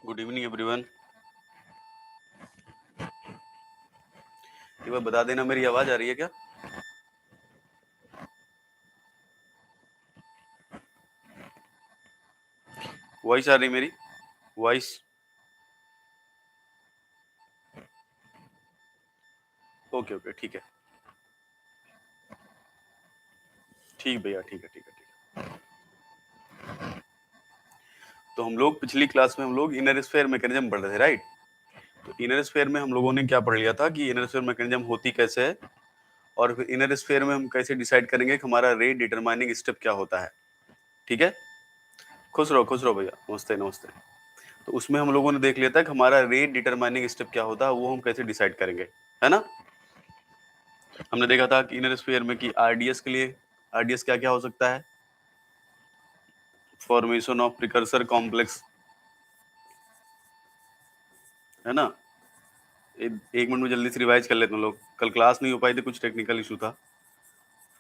Good evening everyone. एक बार बता देना मेरी आवाज आ रही है क्या? वॉइस आ रही मेरी? वॉइस? ओके ओके, ठीक है ठीक भैया, ठीक है ठीक है ठीक है। तो हम लोग पिछली क्लास में हम लोग इनर स्फीयर मैकेनिज्म पढ़ रहे थे, राइट? तो इनर स्फीयर में हम लोगों ने क्या पढ़ लिया था कि इनर स्फीयर मैकेनिज्म होती कैसे है, और फिर इनर स्फीयर में हम कैसे डिसाइड करेंगे कि हमारा रेट डिटरमाइनिंग स्टेप क्या होता है। ठीक है, खुश रहो भैया, नमस्ते नमस्ते। तो उसमें हम लोगों ने देख लिया था कि हमारा रेट डिटरमाइनिंग स्टेप क्या होता है, वो हम कैसे डिसाइड करेंगे, है ना? हमने देखा था कि इनर स्फीयर में कि आरडीएस के लिए आरडीएस क्या क्या हो सकता है? फॉर्मेशन ऑफ प्रिकर्सर कॉम्प्लेक्स, है ना? एक मिनट में जल्दी से रिवाइज कर लेते हैं लोग, कल क्लास नहीं हो पाई थी, कुछ टेक्निकल इशू था।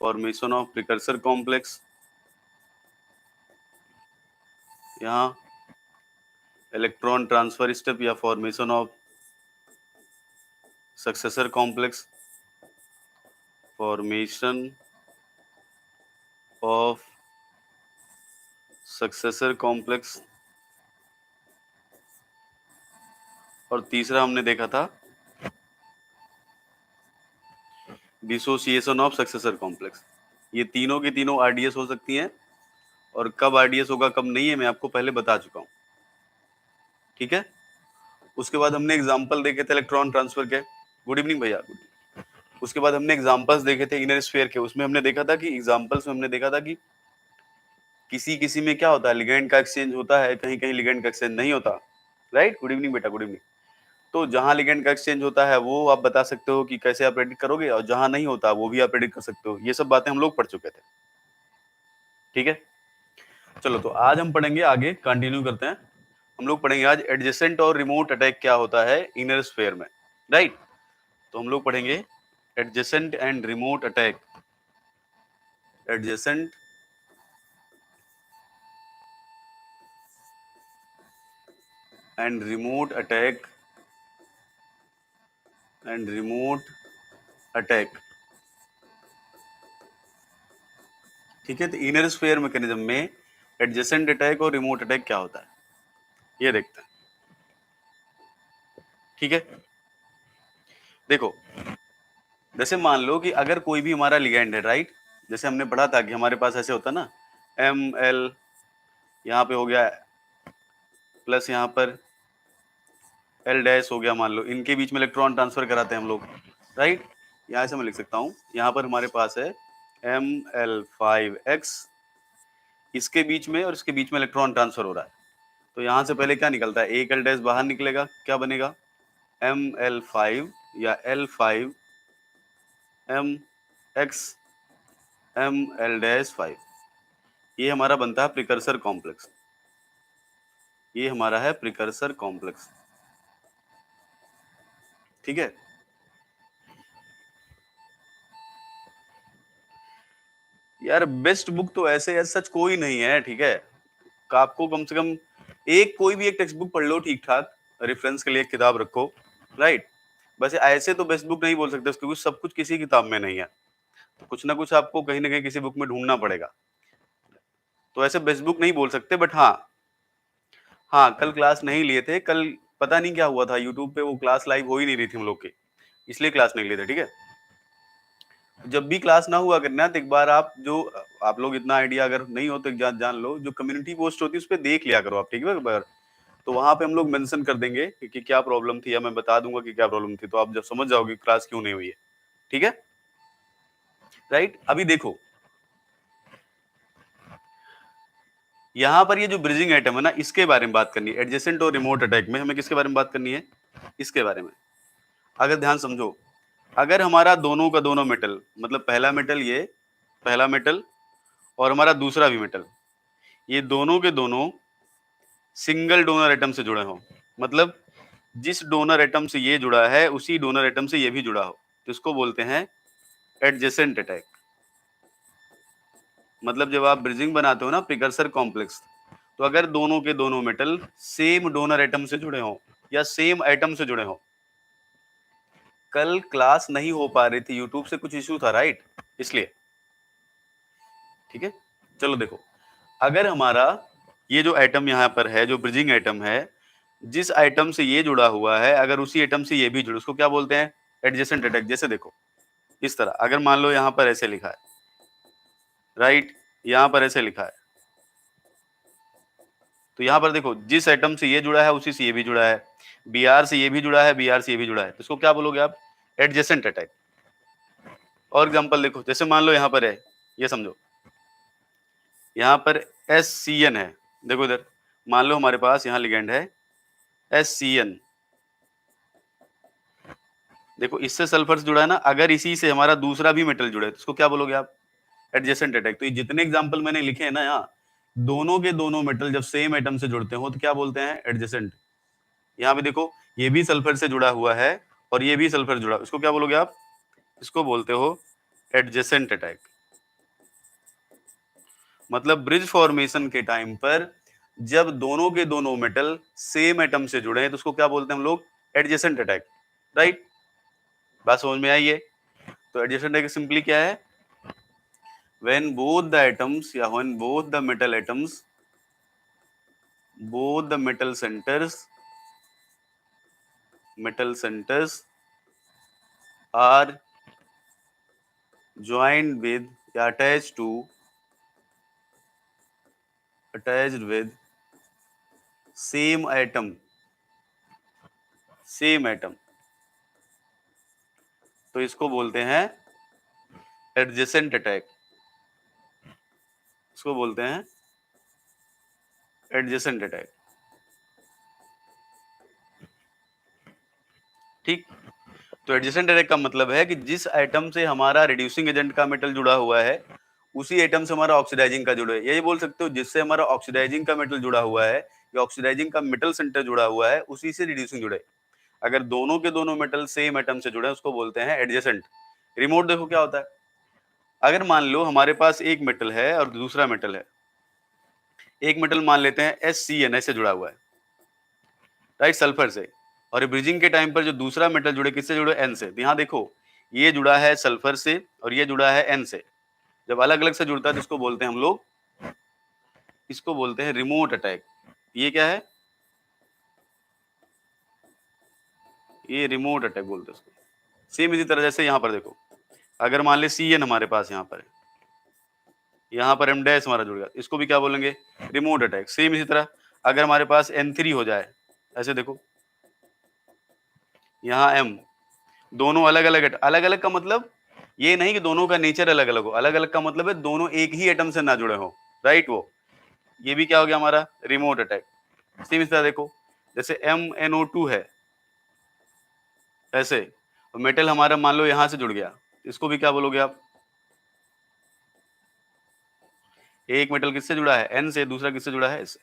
फॉर्मेशन ऑफ प्रिकर्सर कॉम्प्लेक्स, यहाँ इलेक्ट्रॉन ट्रांसफर स्टेप या formation of successor complex, formation of successor complex, और तीसरा हमने देखा था डिसोसिएशन ऑफ सक्सेसर कॉम्प्लेक्स। ये तीनों की तीनों आरडीएस हो सकती हैं, और कब आरडीएस होगा कब नहीं है मैं आपको पहले बता चुका हूँ। ठीक है, उसके बाद हमने एग्जांपल देखे थे इलेक्ट्रॉन ट्रांसफर के। गुड इवनिंग भैया, गुड इवनिंग। उसके बाद हमने एग्जांपल्स देखे थे इनर स्फीयर के। उसमें हमने देखा था कि एग्जांपल्स में हमने देखा था कि किसी किसी में क्या होता है, लिगेंड का एक्सचेंज होता है, कहीं कहीं लिगेंड का एक्सचेंज नहीं होता, राइट? गुड इवनिंग बेटा, गुड इवनिंग। तो जहां लिगेंड का एक्सचेंज होता है वो आप बता सकते हो कि कैसे आप प्रेडिक्ट करोगे, और जहां नहीं होता वो भी आप प्रेडिक्ट कर सकते हो। ये सब बातें हम लोग पढ़ चुके थे। ठीक है, चलो तो आज हम पढ़ेंगे, आगे कंटिन्यू करते हैं। हम लोग पढ़ेंगे आज एडजेसेंट और रिमोट अटैक क्या होता है इनर स्फीयर में, राइट? तो हम लोग पढ़ेंगे adjacent and remote attack. Adjacent and remote attack, and remote attack. ठीक है, तो इनर स्फीयर मैकेनिज्म में एडजेसेंट अटैक और रिमोट अटैक क्या होता है ये देखते हैं। ठीक है, देखो, जैसे मान लो कि अगर कोई भी हमारा लिगेंड है, राइट? जैसे हमने पढ़ा था कि हमारे पास ऐसे होता है ना, एम एल, यहाँ पे हो गया प्लस, यहाँ पर एल डैश हो गया, मान लो इनके बीच में इलेक्ट्रॉन ट्रांसफर कराते हैं हम लोग, राइट? यहाँ से मैं लिख सकता हूँ, यहाँ पर हमारे पास है ML5X, इसके बीच में और इसके बीच में इलेक्ट्रॉन ट्रांसफर हो रहा है। तो यहाँ से पहले क्या निकलता है, एक एल डैश बाहर निकलेगा, क्या बनेगा? ML5 या L5 MX ML-5, ये हमारा बनता है प्रिकर्सर कॉम्प्लेक्स। ये हमारा है प्रिकर्सर कॉम्प्लेक्स। ठीक है, यार बेस्ट बुक तो ऐसे सच कोई नहीं है, ठीक है? आपको कम से कम एक कोई भी एक टेक्स्ट बुक पढ़ लो ठीक ठाक, रेफरेंस के लिए एक किताब रखो, राइट? बस ऐसे तो बेस्ट बुक नहीं बोल सकते क्योंकि सब कुछ किसी किताब में नहीं है, तो कुछ ना कुछ आपको कहीं ना कहीं किसी बुक में ढूंढना पड़ेगा। तो ऐसे बेस्ट बुक नहीं बोल सकते, बट हाँ हाँ, कल क्लास नहीं लिए थे, कल पता नहीं क्या हुआ था, यूट्यूब पे वो क्लास लाइव हो ही नहीं रही थी हम लोग की, इसलिए क्लास नहीं लिए थे। ठीक है, जब भी क्लास ना हुआ करना तो एक बार आप जो, आप लोग इतना आइडिया अगर नहीं हो तो एक जान लो, जो कम्युनिटी पोस्ट होती है उस पर देख लिया करो आप, ठीक है? एक बार तो वहां पे हम लोग मेंशन कर देंगे कि क्या प्रॉब्लम थी, या मैं बता दूंगा कि क्या प्रॉब्लम थी, तो आप जब समझ जाओगे क्लास क्यों नहीं हुई है। ठीक है, राइट? अभी देखो, यहाँ पर ये जो ब्रिजिंग आइटम है ना, इसके बारे में बात करनी है। एडजेसेंट और रिमोट अटैक में हमें किसके बारे में बात करनी है? इसके बारे में। अगर ध्यान समझो, अगर हमारा दोनों का दोनों मेटल, मतलब पहला मेटल, ये पहला मेटल और हमारा दूसरा भी मेटल, ये दोनों के दोनों सिंगल डोनर एटम से जुड़े हो, मतलब जिस डोनर एटम से ये जुड़ा है उसी डोनर एटम से ये भी जुड़ा हो, तो इसको बोलते हैं एडजेसेंट अटैक। मतलब जब आप ब्रिजिंग बनाते हो ना प्रिकर्सर कॉम्प्लेक्स, तो अगर दोनों के दोनों मेटल सेम डोनर एटम से जुड़े हों या सेम एटम से जुड़े हों, कल क्लास नहीं हो पा रही थी, यूट्यूब से कुछ इश्यू था, राइट, इसलिए। ठीक है, चलो देखो, अगर हमारा ये जो एटम यहाँ पर है, जो ब्रिजिंग एटम है, जिस एटम से ये जुड़ा हुआ है, अगर उसी एटम से ये भी जुड़े, उसको क्या बोलते हैं? Adjacent attack. जैसे देखो इस तरह, अगर मान लो यहाँ पर ऐसे लिखा है, राइट, यहाँ पर ऐसे लिखा है, तो यहाँ पर देखो जिस एटम से ये जुड़ा है उसी से ये भी जुड़ा है, Br से ये भी जुड़ा है, Br से ये भी जुड़ा है, तो इसको क्या बोलोगे आप? Adjacent attack. और एग्जांपल देखो, जैसे मान लो यहाँ पर है, ये समझो यहाँ पर SCN है, देखो इधर, मान लो हमारे पास यहाँ लिगेंड है SCN, देखो इससे सल्फर से जुड़ा है ना, अगर इसी से हमारा दूसरा भी मेटल जुड़ा है तो इसको क्या बोलोगे आप? Adjacent attack. तो ये जितने एग्जांपल मैंने लिखे हैं ना यहाँ, दोनों के दोनों मेटल जब सेम एटम से जुड़ते हो तो क्या बोलते हैं? एडजेसेंट। यहाँ पे देखो ये भी सल्फर से जुड़ा हुआ है और ये भी सल्फर जुड़ा, इसको क्या बोलोगे आप? इसको बोलते हो एडजेसेंट अटैक। मतलब ब्रिज फॉर्मेशन के टाइम पर जब दोनों के दोनों मेटल सेम एटम से जुड़े हैं तो उसको क्या बोलते हैं हम लोग? Adjacent attack, right. बात समझ में आई है? तो एडजेसेंट अटैक सिंपली क्या है? when both the atoms या when both the metal atoms, both the metal centers are joined with या attached with same atom, तो इसको बोलते हैं एडजेसेंट अटैक, इसको बोलते हैं एडजेसेंट अटैक। ठीक, तो एडजेसेंट अटैक का मतलब है कि जिस एटम से हमारा रिड्यूसिंग एजेंट का मेटल जुड़ा हुआ है उसी एटम से हमारा ऑक्सीडाइजिंग का जुड़ा है। यही बोल सकते हो जिससे हमारा ऑक्सीडाइजिंग का मेटल जुड़ा हुआ है या ऑक्सीडाइजिंग का मेटल सेंटर जुड़ा हुआ है उसी से रिड्यूसिंग जुड़े। अगर दोनों के दोनों मेटल सेम एटम से जुड़े उसको बोलते हैं एडजेसेंट। रिमोट देखो क्या होता है, अगर मान लो हमारे पास एक मेटल है और दूसरा मेटल है, एक मेटल मान लेते हैं SCN से जुड़ा हुआ है, राइट, सल्फर से, और ब्रिजिंग के टाइम पर जो दूसरा मेटल जुड़े किससे जुड़े? N से। तो यहाँ देखो ये जुड़ा है सल्फर से और ये जुड़ा है N से, जब अलग अलग से जुड़ता है तो इसको बोलते हैं हम लोग, इसको बोलते हैं रिमोट अटैक। ये क्या है? ये रिमोट अटैक बोलते हैं इसको। सेम इसी तरह जैसे यहाँ पर देखो, अगर मान ले CN हमारे पास यहाँ पर है, यहाँ पर M डैश हमारा जुड़ गया, इसको भी क्या बोलेंगे? Remote attack. सेम इसी तरह अगर हमारे पास N3 हो जाए, ऐसे देखो यहाँ M, दोनों अलग अलग, अलग अलग का मतलब ये नहीं कि दोनों का नेचर अलग अलग हो, अलग अलग का मतलब है दोनों एक ही एटम से ना जुड़े हो, राइट। वो ये भी क्या हो गया हमारा? Remote attack. सेम इस तरह देखो, जैसे MnO2 है ऐसे, तो मेटल हमारा मान लो यहां से जुड़ गया, इसको भी क्या बोलोगे आप? एक मेटल किससे जुड़ा है? N से, दूसरा किससे जुड़ा है? S से।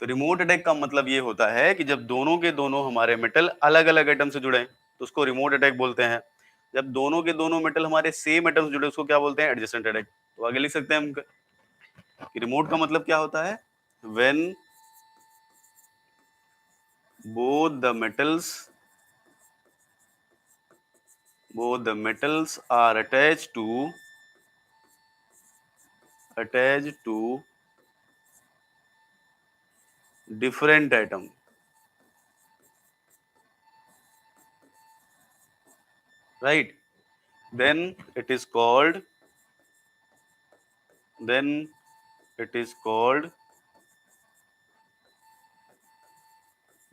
तो रिमोट अटैक का मतलब ये होता है कि जब दोनों के दोनों हमारे मेटल अलग अलग एटम से जुड़े तो उसको रिमोट अटैक बोलते हैं। जब दोनों के दोनों मेटल हमारे सेम एटम से जुड़े उसको क्या बोलते हैं? Adjacent attack. तो आगे लिख सकते हैं हम कि रिमोट का मतलब क्या होता है? when both the metals are attached to different atom, right, then it is called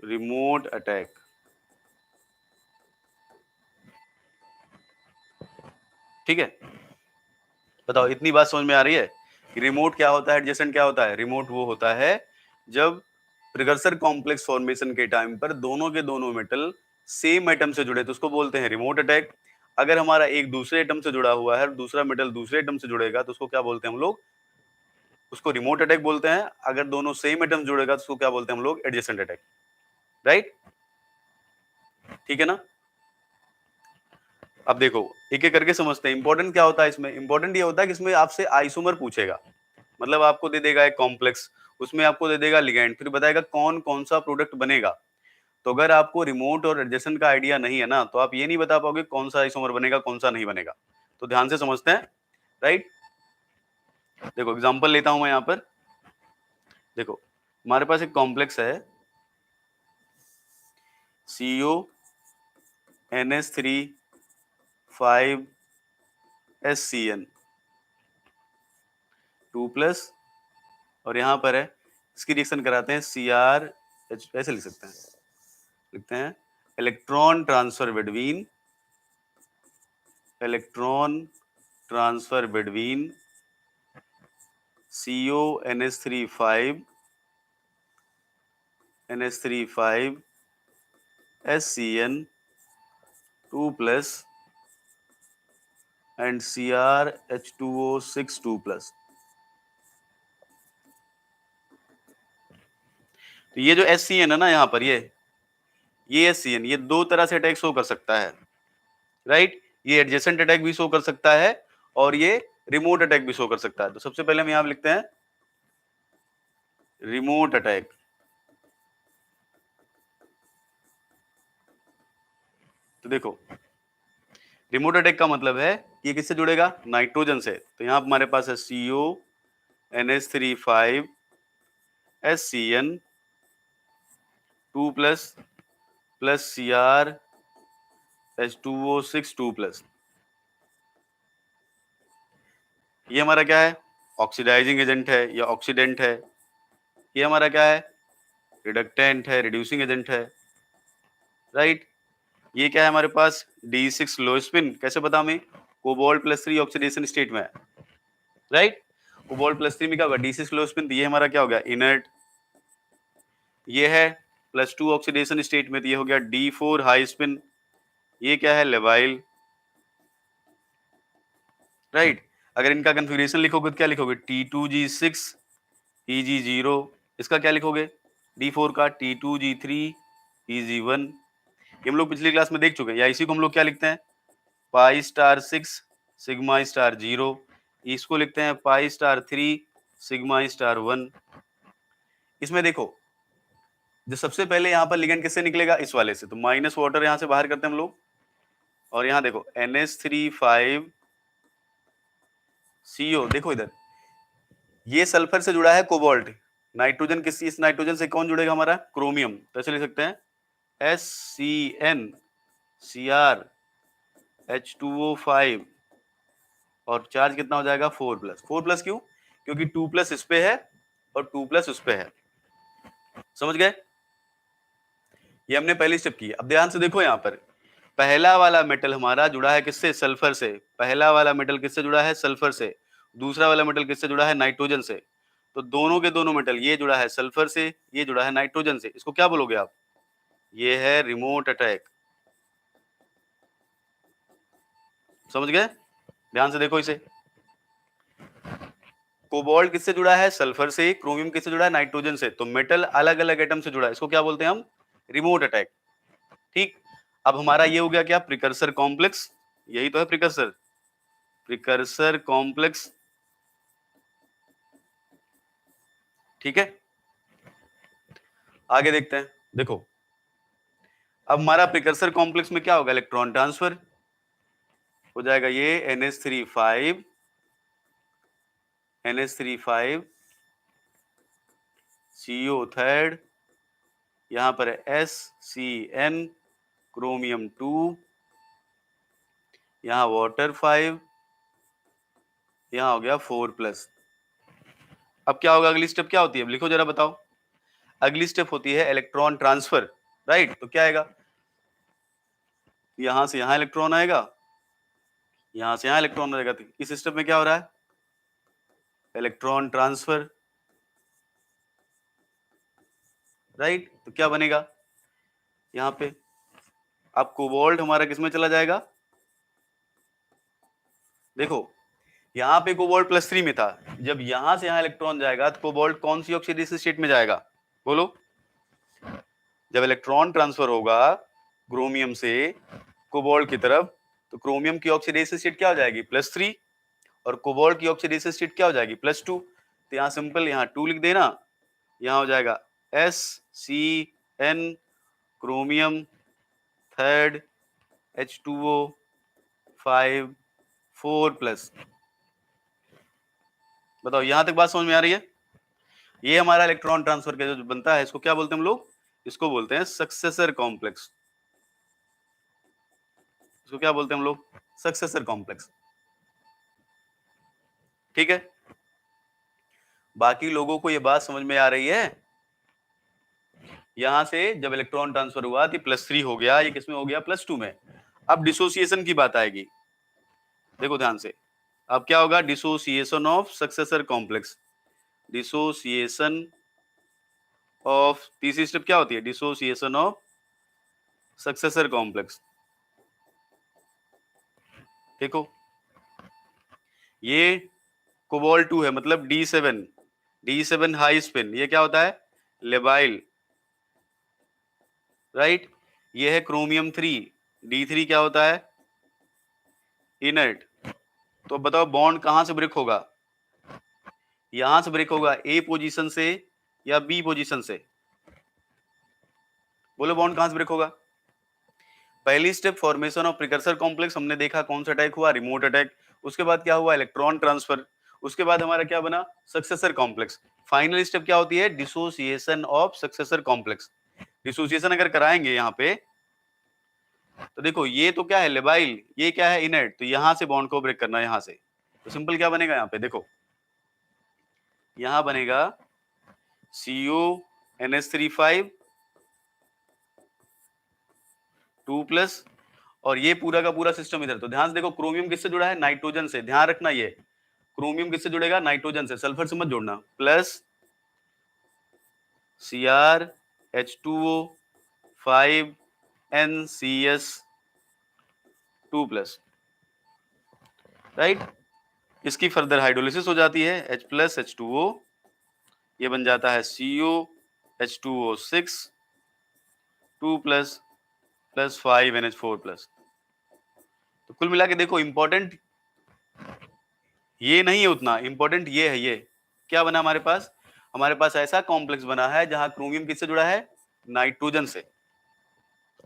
remote attack। ठीक है, बताओ इतनी बात समझ में आ रही है कि रिमोट क्या होता है, एडजेसेंट क्या होता है? रिमोट वो होता है जब प्रिकर्सर कॉम्प्लेक्स फॉर्मेशन के टाइम पर दोनों के दोनों मेटल सेम एटम से जुड़े तो उसको बोलते हैं रिमोट अटैक। अगर हमारा एक दूसरे एटम से जुड़ा हुआ है और दूसरा मेटल दूसरे एटम से जुड़ेगा तो उसको क्या बोलते हैं हम लोग? उसको रिमोट अटैक बोलते हैं। अगर दोनों सेम एटम जुड़ेगा तो उसको क्या बोलते हैं हम लोग? Adjacent attack, right. ठीक है ना? अब देखो एक एक करके समझते हैं। इंपॉर्टेंट क्या होता है इसमें? इंपॉर्टेंट ये होता है कि इसमें आपसे आइसोमर पूछेगा, मतलब आपको दे देगा एक कॉम्प्लेक्स, उसमें आपको दे देगा लिगैंड, फिर बताएगा कौन कौन सा प्रोडक्ट बनेगा। तो अगर आपको रिमोट और एडजेसेंट का आइडिया नहीं है ना, तो आप ये नहीं बता पाओगे कौन सा आइसोमर बनेगा कौन सा नहीं बनेगा। तो ध्यान से समझते हैं, राइट। देखो एग्जांपल लेता हूं मैं यहां पर। देखो हमारे पास एक कॉम्प्लेक्स है CO NH3 5 SCN 2+, और यहां पर है इसकी रिएक्शन कराते हैं CrH, ऐसे लिख सकते हैं, लिखते हैं electron transfer between CO NH3 5 SCN 2+ and CrH2O6 2+। तो ये जो SCN है ना यहाँ पर, ये SCN ये दो तरह से अटैक शो कर सकता है, राइट। ये एडजेसेंट अटैक भी शो कर सकता है और ये रिमोट अटैक भी शो कर सकता है। तो सबसे पहले हम यहाँ लिखते हैं रिमोट अटैक। तो देखो रिमोट अटैक का मतलब है ये किससे जुड़ेगा, नाइट्रोजन से। तो यहाँ हमारे पास है CO NH3 5 SCN 2+ plus CrH2O6 2+। ये हमारा क्या है, ऑक्सीडाइजिंग एजेंट है या ऑक्सीडेंट है। ये हमारा क्या है, रिडक्टेंट है, रिड्यूसिंग एजेंट है, राइट। ये क्या है हमारे पास, D6 लो स्पिन, कैसे पता हमें, कोबाल्ट +3 ऑक्सीडेशन स्टेट में है, राइट। कोबाल्ट +3 में क्या होगा, D6 लो स्पिन, तो ये हमारा क्या हो गया, इनर्ट। ये है +2 ऑक्सीडेशन स्टेट में, तो ये हो गया D4 हाई स्पिन। ये क्या है, लेवाइल, राइट। अगर इनका कन्फिग्रेशन लिखोगे तो क्या लिखोगे, T2G6 EG0। इसका क्या लिखोगे, D4 का T2G3 EG1। ये हम लोग पिछली क्लास में देख चुके हैं। या इसी को हम लोग क्या लिखते हैं, π*6 σ*0। इसको लिखते हैं π*3 σ*1। इसमें देखो जो सबसे पहले यहाँ पर लिगेंड किससे निकलेगा, इस वाले से, तो माइनस वाटर यहाँ से बाहर करते हैं हम लोग। और यहाँ देखो NH3 5 CO, देखो इधर ये सल्फर से जुड़ा है कोबाल्ट, नाइट्रोजन किस, इस नाइट्रोजन से कौन जुड़ेगा हमारा, क्रोमियम। तो ऐसे लिख सकते हैं SCN CrH2O5 और चार्ज कितना हो जाएगा 4+। 4+ क्यों, क्योंकि 2+ इस पे है और 2+ उस पे है, समझ गए। ये हमने पहली स्टेप की। अब ध्यान से देखो यहाँ पर पहला वाला मेटल हमारा जुड़ा है किससे, सल्फर से। पहला वाला मेटल किससे जुड़ा है, सल्फर से। दूसरा वाला मेटल किससे जुड़ा है, नाइट्रोजन से। तो दोनों के दोनों मेटल, ये जुड़ा है सल्फर से, ये जुड़ा है नाइट्रोजन से। इसको क्या बोलोगे आप, ये है रिमोट अटैक, समझ गए। ध्यान से देखो इसे, कोबाल्ट किससे जुड़ा है, सल्फर से। क्रोमियम किससे जुड़ा है, नाइट्रोजन से। तो मेटल अलग अलग एटम से जुड़ा है, इसको क्या बोलते हैं हम, रिमोट अटैक, ठीक। अब हमारा ये हो गया क्या, प्रिकर्सर कॉम्प्लेक्स, यही तो है प्रिकर्सर कॉम्प्लेक्स, ठीक है। आगे देखते हैं, देखो अब हमारा प्रिकर्सर कॉम्प्लेक्स में क्या होगा, इलेक्ट्रॉन ट्रांसफर हो जाएगा। ये NH3 5 CO थर्ड, यहां पर है SCN क्रोमियम 2, यहां वाटर 5, यहां हो गया 4+। अब क्या होगा, अगली स्टेप क्या होती है, अब लिखो जरा बताओ। अगली स्टेप होती है इलेक्ट्रॉन ट्रांसफर, राइट। तो क्या आएगा, यहां से यहां इलेक्ट्रॉन आएगा, यहां से यहां इलेक्ट्रॉन आएगा। तो इस स्टेप में क्या हो रहा है, इलेक्ट्रॉन ट्रांसफर, राइट। तो क्या बनेगा यहाँ पे, अब कोबाल्ट हमारा किसमें चला जाएगा, देखो यहाँ पे कोबाल्ट +3 में था, जब यहां से यहां इलेक्ट्रॉन जाएगा तो कोबाल्ट कौन सी ऑक्सीडेशन स्टेट में जाएगा, बोलो। जब इलेक्ट्रॉन ट्रांसफर होगा क्रोमियम से कोबाल्ट की तरफ, तो क्रोमियम की ऑक्सीडेशन स्टेट क्या हो जाएगी, +3, और कोबाल्ट की ऑक्सीडेशन स्टेट क्या हो जाएगी, +2। तो यहाँ सिंपल यहाँ 2 लिख देना, यहाँ हो जाएगा SCN chromium third H2O 5 4 plus. बताओ यहां तक बात समझ में आ रही है? ये हमारा इलेक्ट्रॉन ट्रांसफर का जो बनता है इसको क्या बोलते हैं हम लोग? इसको बोलते हैं सक्सेसर कॉम्प्लेक्स। इसको क्या बोलते हैं हम लोग? Successor complex. ठीक है, बाकी लोगों को ये बात समझ में आ रही है? यहां से जब इलेक्ट्रॉन ट्रांसफर हुआ तो +3 हो गया, ये किसमें हो गया? +2 में। अब डिसोसिएशन की बात आएगी, देखो ध्यान से। अब क्या होगा? Dissociation of successor complex. Dissociation of, तीसरी स्टेप क्या होती है? Dissociation of successor complex. देखो ये कोबाल्ट 2 है, मतलब D7 हाई स्पिन, ये क्या होता है? Labile, right. ये है क्रोमियम 3, D3 क्या होता है? इनर्ट। तो बताओ बॉन्ड कहां से ब्रेक होगा? यहां से ब्रेक होगा, ए पोजीशन से या बी पोजीशन से? बोलो बॉन्ड कहां से ब्रेक होगा? पहली step formation of precursor complex, हमने देखा कौन सा अटैक हुआ? Remote attack. उसके बाद क्या हुआ? Electron transfer. उसके बाद हमारा क्या बना? Successor complex. फाइनल स्टेप क्या होती है? Dissociation of successor complex. Dissociation अगर कराएंगे यहाँ पे तो देखो ये तो क्या है? लेबाइल, ये क्या है? इनर्ट। तो यहां से बॉन्ड को ब्रेक करना है, यहां से। तो सिंपल क्या बनेगा यहाँ पे? देखो यहां बनेगा CuNH3 2+, और ये पूरा का पूरा सिस्टम इधर। तो ध्यान से देखो, क्रोमियम किससे जुड़ा है? नाइट्रोजन से। ध्यान रखना, ये क्रोमियम किससे जुड़ेगा? नाइट्रोजन से। सल्फर से मत जोड़ना। Plus CrH2O 5NCS2+, right. इसकी फर्दर हाइड्रोलिसिस हो जाती है, H+H2O, ये बन जाता है CuH2O6 2+ + 5NH4+। तो कुल मिला के देखो, इंपॉर्टेंट ये नहीं है उतना, इंपॉर्टेंट ये है। ये क्या बना हमारे पास? हमारे पास ऐसा कॉम्प्लेक्स बना है जहां क्रोमियम किससे जुड़ा है? नाइट्रोजन से।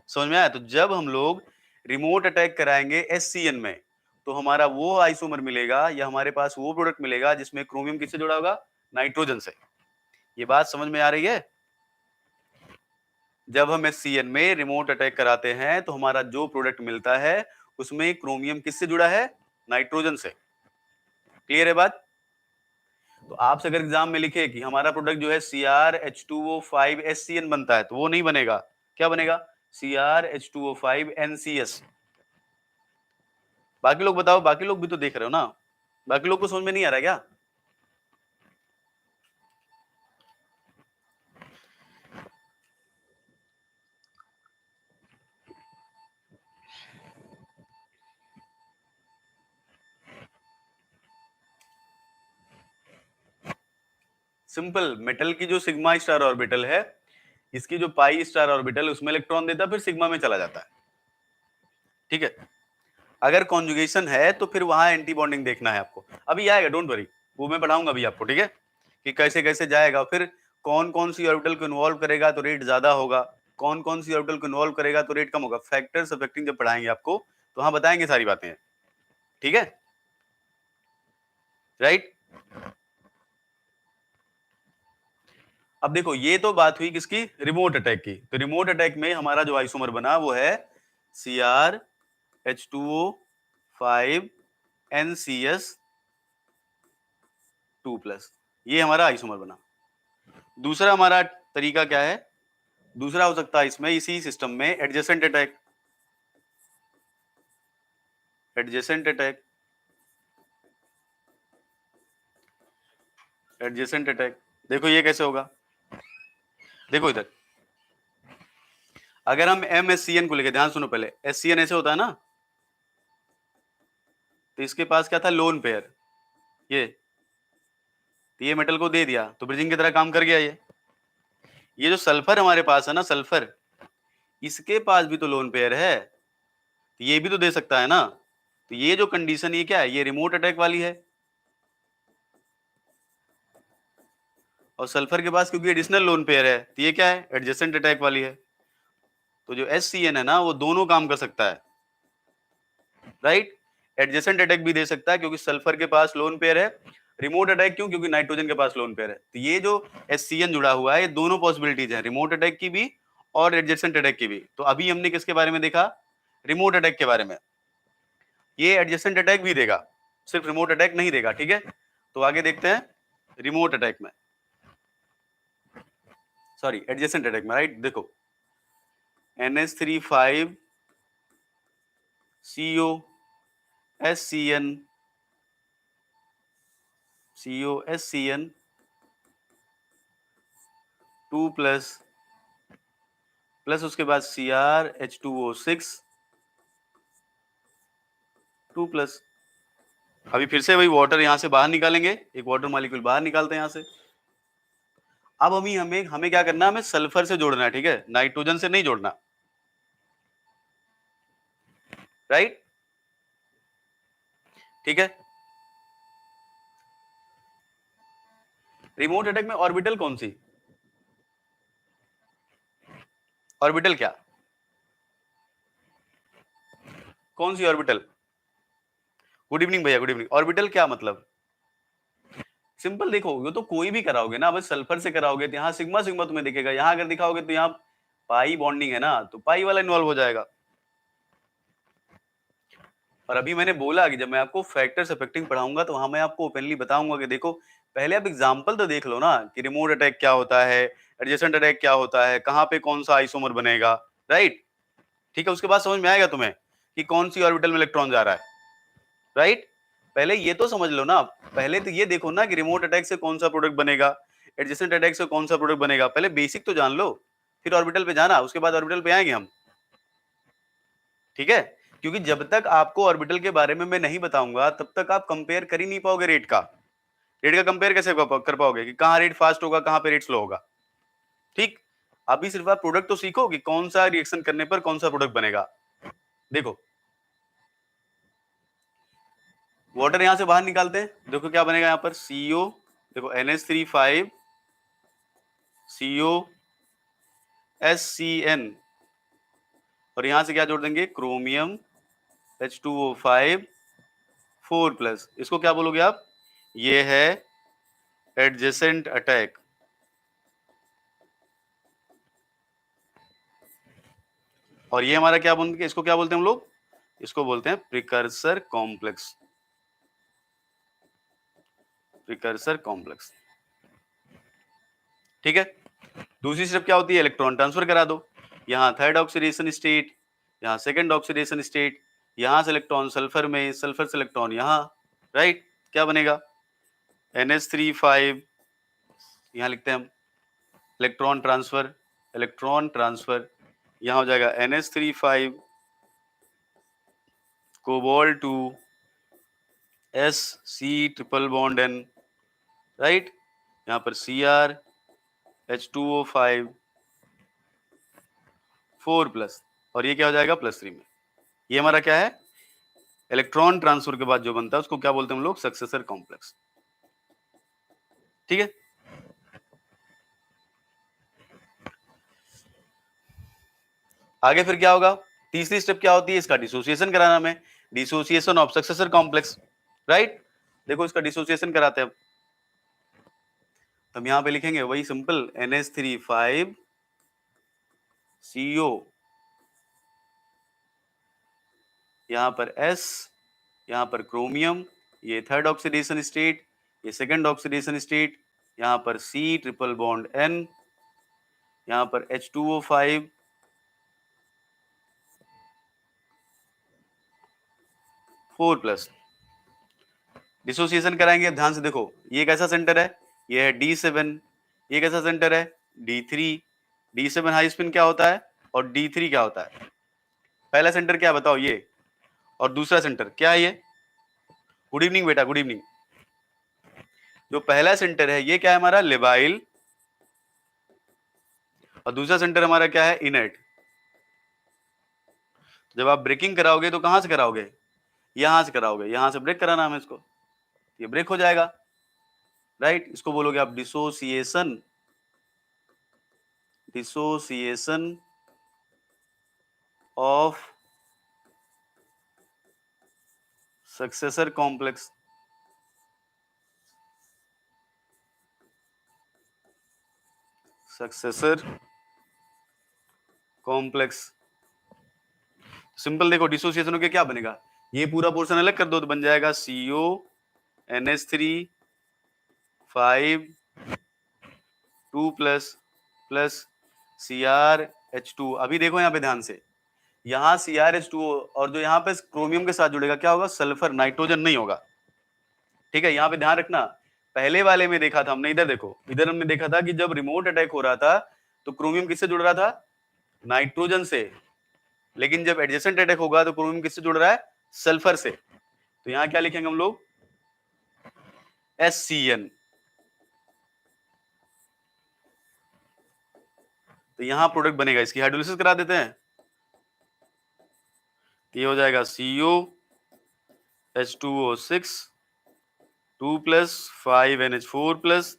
समझ में आया? तो जब हम लोग रिमोट अटैक कराएंगे SCN में, तो हमारा वो आइसोमर मिलेगा या हमारे पास वो प्रोडक्ट मिलेगा जिसमें क्रोमियम किससे जुड़ा होगा? नाइट्रोजन से। ये बात समझ में आ रही है? जब हम SCN में रिमोट अटैक कराते हैं तो हमारा जो प्रोडक्ट मिलता है उसमें क्रोमियम किससे जुड़ा है? नाइट्रोजन से। क्लियर है बात? तो आपसे अगर एग्जाम में लिखे कि हमारा प्रोडक्ट जो है CrH2O5SCN बनता है, तो वो नहीं बनेगा। क्या बनेगा? CrH2O5NCS। बाकी लोग बताओ, बाकी लोग भी तो देख रहे हो ना, बाकी लोग को समझ में नहीं आ रहा क्या? सिंपल, मेटल की जो सिग्मा स्टार ऑर्बिटल है, इसकी जो पाई स्टार ऑर्बिटल, उसमें इलेक्ट्रॉन देता है, फिर सिग्मा में चला जाता है। ठीक है, अगर कॉन्जुगेशन है तो फिर वहां एंटी बॉन्डिंग देखना है आपको। अभी आएगा, डोंट वरी, वो मैं पढ़ाऊंगा अभी आपको। ठीक है, कि कैसे कैसे जाएगा, फिर कौन कौन सी ऑर्बिटल को इन्वॉल्व करेगा तो रेट ज्यादा होगा, कौन कौन सी ऑर्बिटल को इन्वॉल्व करेगा तो रेट कम होगा। फैक्टर्स अफेक्टिंग जब पढ़ाएंगे आपको तो वहां बताएंगे सारी बातें। ठीक है, राइट। अब देखो, ये तो बात हुई किसकी? रिमोट अटैक की। तो रिमोट अटैक में हमारा जो आइसोमर बना वो है CrH2O5NCS2+, ये हमारा आइसोमर बना। दूसरा हमारा तरीका क्या है? दूसरा हो सकता है इसमें, इसी सिस्टम में, adjacent attack. Adjacent attack, adjacent attack. देखो ये कैसे होगा? देखो इधर, अगर हम MSCN को लेके, ध्यान सुनो पहले, SCN ऐसे होता है ना, तो इसके पास क्या था? Lone pair. ये मेटल को दे दिया तो ब्रिजिंग की तरह काम कर गया। ये जो सल्फर हमारे पास है ना, सल्फर, इसके पास भी तो लोन पेयर है, ये भी तो दे सकता है ना। तो ये जो कंडीशन, ये क्या है? ये रिमोट अटैक वाली है। और सल्फर के पास क्योंकि एडिशनल लोन पेयर है तो ये क्या है, एडजेसेंट अटैक वाली है। तो जो HCN है ना वो दोनों काम कर सकता है, राइट। एडजेसेंट अटैक भी दे सकता है क्योंकि सल्फर के पास लोन पेयर है। रिमोट अटैक क्यों, क्योंकि नाइट्रोजन के पास लोन पेयर है। तो ये जो HCN जुड़ा हुआ है, ये दोनों पॉसिबिलिटीज है, रिमोट अटैक की भी और एडजेसेंट अटैक की भी। तो अभी हमने किसके बारे में देखा, रिमोट अटैक के बारे में। ये एडजेसेंट अटैक भी देगा, सिर्फ रिमोट अटैक नहीं देगा, ठीक है। तो आगे देखते हैं रिमोट अटैक में, सॉरी एडजेसेंट अटैक में, राइट। देखो NH3 5 CO SCN COSCN 2 plus उसके बाद CrH2O6 2 अभी फिर से वही वाटर यहां से बाहर निकालेंगे, एक वाटर मॉलिक्यूल बाहर निकालते हैं यहां से। अब हमें हमें क्या करना है, हमें सल्फर से जोड़ना है, ठीक है, नाइट्रोजन से नहीं जोड़ना, राइट, ठीक है। रिमोट अटैक में ऑर्बिटल कौन सी, ऑर्बिटल क्या, कौन सी ऑर्बिटल? गुड इवनिंग भैया, गुड इवनिंग। ऑर्बिटल क्या मतलब, सिंपल देखो, ये तो कोई भी कराओगे ना, बस सल्फर से कराओगे तो यहाँ सिग्मा सिग्मा तुम्हें दिखेगा, यहाँ अगर दिखाओगे तो यहाँ पाई बॉन्डिंग है ना, तो पाई वाला इन्वॉल्व हो जाएगा। और अभी मैंने बोला कि जब मैं आपको फैक्टर्स अफेक्टिंग पढ़ाऊंगा तो वहां मैं आपको ओपनली बताऊंगा कि देखो पहले आप एग्जांपल तो देख लो ना, कि रिमोट अटैक क्या होता है, एडजेसेंट अटैक क्या होता है, कहाँ पे कौन सा आइसोमर बनेगा, राइट, ठीक है। उसके बाद समझ में आएगा तुम्हें कि कौन सी ऑर्बिटल में इलेक्ट्रॉन जा रहा है, राइट। पहले ये तो समझ लो ना, पहले तो ये देखो ना कि रिमोट अटैक से कौन सा प्रोडक्ट बनेगा, एडजेसेंट अटैक से कौन सा प्रोडक्ट बनेगा, पहले बेसिक तो जान लो, फिर ऑर्बिटल पे जाना, उसके बाद ऑर्बिटल पे आएंगे हम, ठीक है। क्योंकि जब तक आपको ऑर्बिटल के बारे में मैं नहीं बताऊंगा तब तक आप कंपेयर कर ही नहीं पाओगे रेट का। रेट का कंपेयर कैसे कर पाओगे कि कहाँ रेट फास्ट होगा, कहाँ पे रेट स्लो होगा, ठीक। अभी सिर्फ आप प्रोडक्ट तो सीखो कि कौन सा रिएक्शन करने पर कौन सा प्रोडक्ट बनेगा। देखो वाटर यहां से बाहर निकालते हैं, देखो क्या बनेगा यहाँ पर, CO, देखो NH3 5 CO SCN, और यहां से क्या जोड़ देंगे, क्रोमियम H2O5 4 इसको क्या बोलोगे आप, ये है एडजेसेंट अटैक। और ये हमारा क्या बोलते हैं, इसको क्या बोलते हैं हम लोग, इसको बोलते हैं प्रिकर्सर कॉम्प्लेक्स, प्रिकर्सर कॉम्प्लेक्स, ठीक है। दूसरी स्टेप क्या होती है, इलेक्ट्रॉन ट्रांसफर करा दो, यहाँ थर्ड ऑक्सीडेशन स्टेट, यहाँ सेकंड ऑक्सीडेशन स्टेट, यहाँ से इलेक्ट्रॉन सल्फर में, सल्फर से इलेक्ट्रॉन यहाँ, राइट। क्या बनेगा, NH3 5, यहाँ लिखते हैं हम इलेक्ट्रॉन ट्रांसफर, इलेक्ट्रॉन ट्रांसफर, यहाँ हो जाएगा NH3 5 cobalt 2 SC triple bond N, right. यहाँ पर CrH2O5 4 और ये क्या हो जाएगा +3 में। ये हमारा क्या है, इलेक्ट्रॉन ट्रांसफर के बाद जो बनता है उसको क्या बोलते हैं हम लोग, सक्सेसर कॉम्प्लेक्स, ठीक है। आगे फिर क्या होगा, तीसरी स्टेप क्या होती है, इसका डिसोसिएशन कराना हमें, dissociation of successor complex, right. देखो इसका डिसोसिएशन कराते हैं हम यहाँ पे लिखेंगे वही सिंपल NH3 5 CO, यहाँ पर S, यहाँ पर क्रोमियम, ये थर्ड ऑक्सीडेशन स्टेट, ये सेकंड ऑक्सीडेशन स्टेट, यहाँ पर C ट्रिपल बॉन्ड N, यहाँ पर H2O5 4 डिसोसिएशन कराएंगे। ध्यान से देखो ये कैसा सेंटर है, ये है D7, ये कैसा सेंटर है, D3, D7 हाई स्पिन क्या होता है और D3 क्या होता है, पहला सेंटर क्या बताओ ये, और दूसरा सेंटर क्या है ये, गुड इवनिंग बेटा, गुड इवनिंग। जो पहला सेंटर है ये क्या है हमारा, लिबाइल, और दूसरा सेंटर हमारा क्या है, इनर्ट। जब आप ब्रेकिंग कराओगे तो कहां से कराओगे, यहां से कराओगे, यहां से ब्रेक कराना हमें इसको, ये ब्रेक हो जाएगा, राइट, इसको बोलोगे आप dissociation, dissociation of successor complex, successor complex. Simple देखो, डिसोसिएशन हो के क्या बनेगा, ये पूरा पोर्शन अलग कर दो तो बन जाएगा CO NH3 5 2 plus plus CrH2। अभी देखो यहाँ पे ध्यान से, यहाँ CrH2 और जो यहाँ पे क्रोमियम के साथ जुड़ेगा क्या होगा, सल्फर, नाइट्रोजन नहीं होगा। ठीक है, यहाँ पे ध्यान रखना, पहले वाले में देखा था हमने, इधर देखो, इधर हमने देखा था कि जब रिमोट अटैक हो रहा था तो क्रोमियम किससे जुड़ रहा था, नाइट्रोजन से, लेकिन जब एडजेसेंट अटैक होगा तो क्रोमियम किससे जुड़ रहा है, सल्फर से। तो यहाँ क्या लिखेंगे हम लोग, SCN। तो यहाँ प्रोडक्ट बनेगा, इसकी हाइड्रोलिसिस करा देते हैं, ये हो जाएगा COH2O6 2 प्लस 5NH4 प्लस,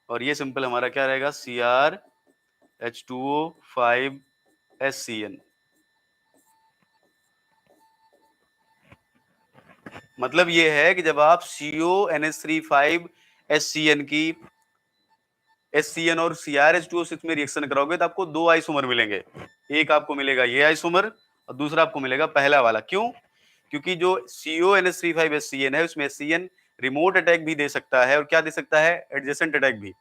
और ये सिंपल हमारा क्या रहेगा, CrH2O5SCN। मतलब ये है कि जब आप CONH3 5SCN की SCN और CrH2O6 में रिएक्शन कराओगे तो आपको दो आइसोमर मिलेंगे, एक आपको मिलेगा ये आइसोमर और दूसरा आपको मिलेगा पहला वाला। क्यों, क्योंकि जो CONH3 5SCN है उसमें SCN रिमोट अटैक भी दे सकता है और क्या दे सकता है, एडजेसेंट अटैक भी।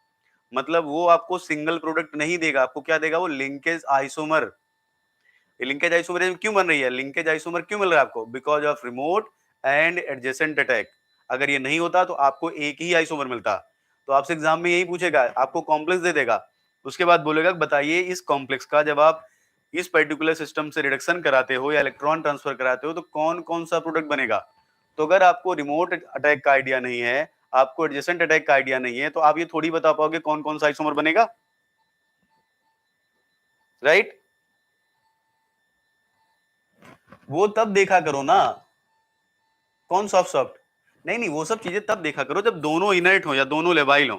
मतलब वो आपको सिंगल प्रोडक्ट नहीं देगा, आपको क्या देगा, वो लिंकेज आइसोमर। लिंकेज आइसोमर क्यों बन रही है, लिंकेज आइसोमर क्यों मिल रहा है आपको, because of remote and adjacent attack. अगर ये नहीं होता तो आपको एक ही आइसोमर मिलता। तो आपसे एग्जाम में यही पूछेगा, आपको कॉम्प्लेक्स दे देगा, उसके बाद बोलेगा बताइए इस कॉम्प्लेक्स का जब आप इस पर्टिकुलर सिस्टम से रिडक्शन कराते हो या इलेक्ट्रॉन ट्रांसफर कराते हो तो कौन कौन सा प्रोडक्ट बनेगा। तो अगर आपको रिमोट अटैक का आइडिया नहीं है, आपको एडजेसेंट अटैक का आइडिया नहीं है, तो आप ये थोड़ी बता पाओगे कौन कौन सा आइसोमर बनेगा, राइट। वो तब देखा करो ना, कौन सॉफ्ट सॉफ्ट, नहीं नहीं, वो सब चीजें तब देखा करो जब दोनों इनर्ट हो या दोनों लेबाइल हो।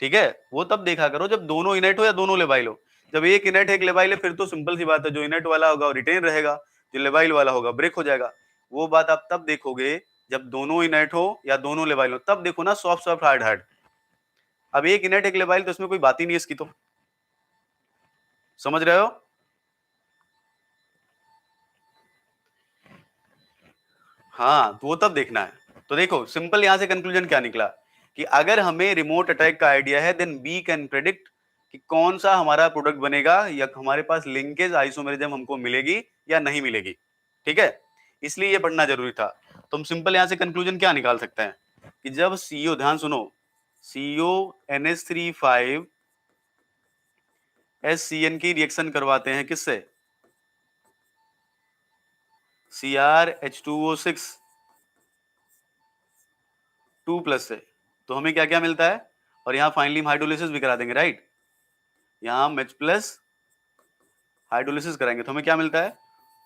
ठीक है, वो तब देखा करो जब दोनों इनर्ट हो या दोनों लेबाइल हो। जब एक इनर्ट एक लेबाइल है फिर तो सिंपल सी बात है, जो इनर्ट वाला होगा वो रिटेन रहेगा, जो लेबाइल वाला होगा ब्रेक हो जाएगा। वो बात आप तब देखोगे जब दोनों इनर्ट हो या दोनों लेबाइल हो, तब देखो ना सॉफ्ट सॉफ्ट हार्ड हार्ड। अब एक इनर्ट एक लेबाइल तो इसमें कोई बात ही नहीं है इसकी, तो समझ रहे हो। हाँ, तो वो तब देखना है। तो देखो सिंपल यहां से कंक्लूजन क्या निकला कि अगर हमें रिमोट अटैक का आइडिया है देन वी कैन प्रेडिक्ट कि कौन सा हमारा प्रोडक्ट बनेगा या हमारे पास लिंकेज आइसोमेरिज्म हमको मिलेगी या नहीं मिलेगी। ठीक है, इसलिए ये पढ़ना जरूरी था। तो हम सिंपल यहां से कंक्लूजन क्या निकाल सकते हैं कि जब सीओ, ध्यान सुनो, CONH3 5SCN की रिएक्शन करवाते हैं किससे, CrH2O6 2 प्लस से, तो हमें क्या क्या मिलता है, और यहाँ फाइनली हम हाइड्रोलिसिस भी करा देंगे, राइट। यहाँ हम H प्लस हाइड्रोलिसिस कराएंगे तो हमें क्या मिलता है,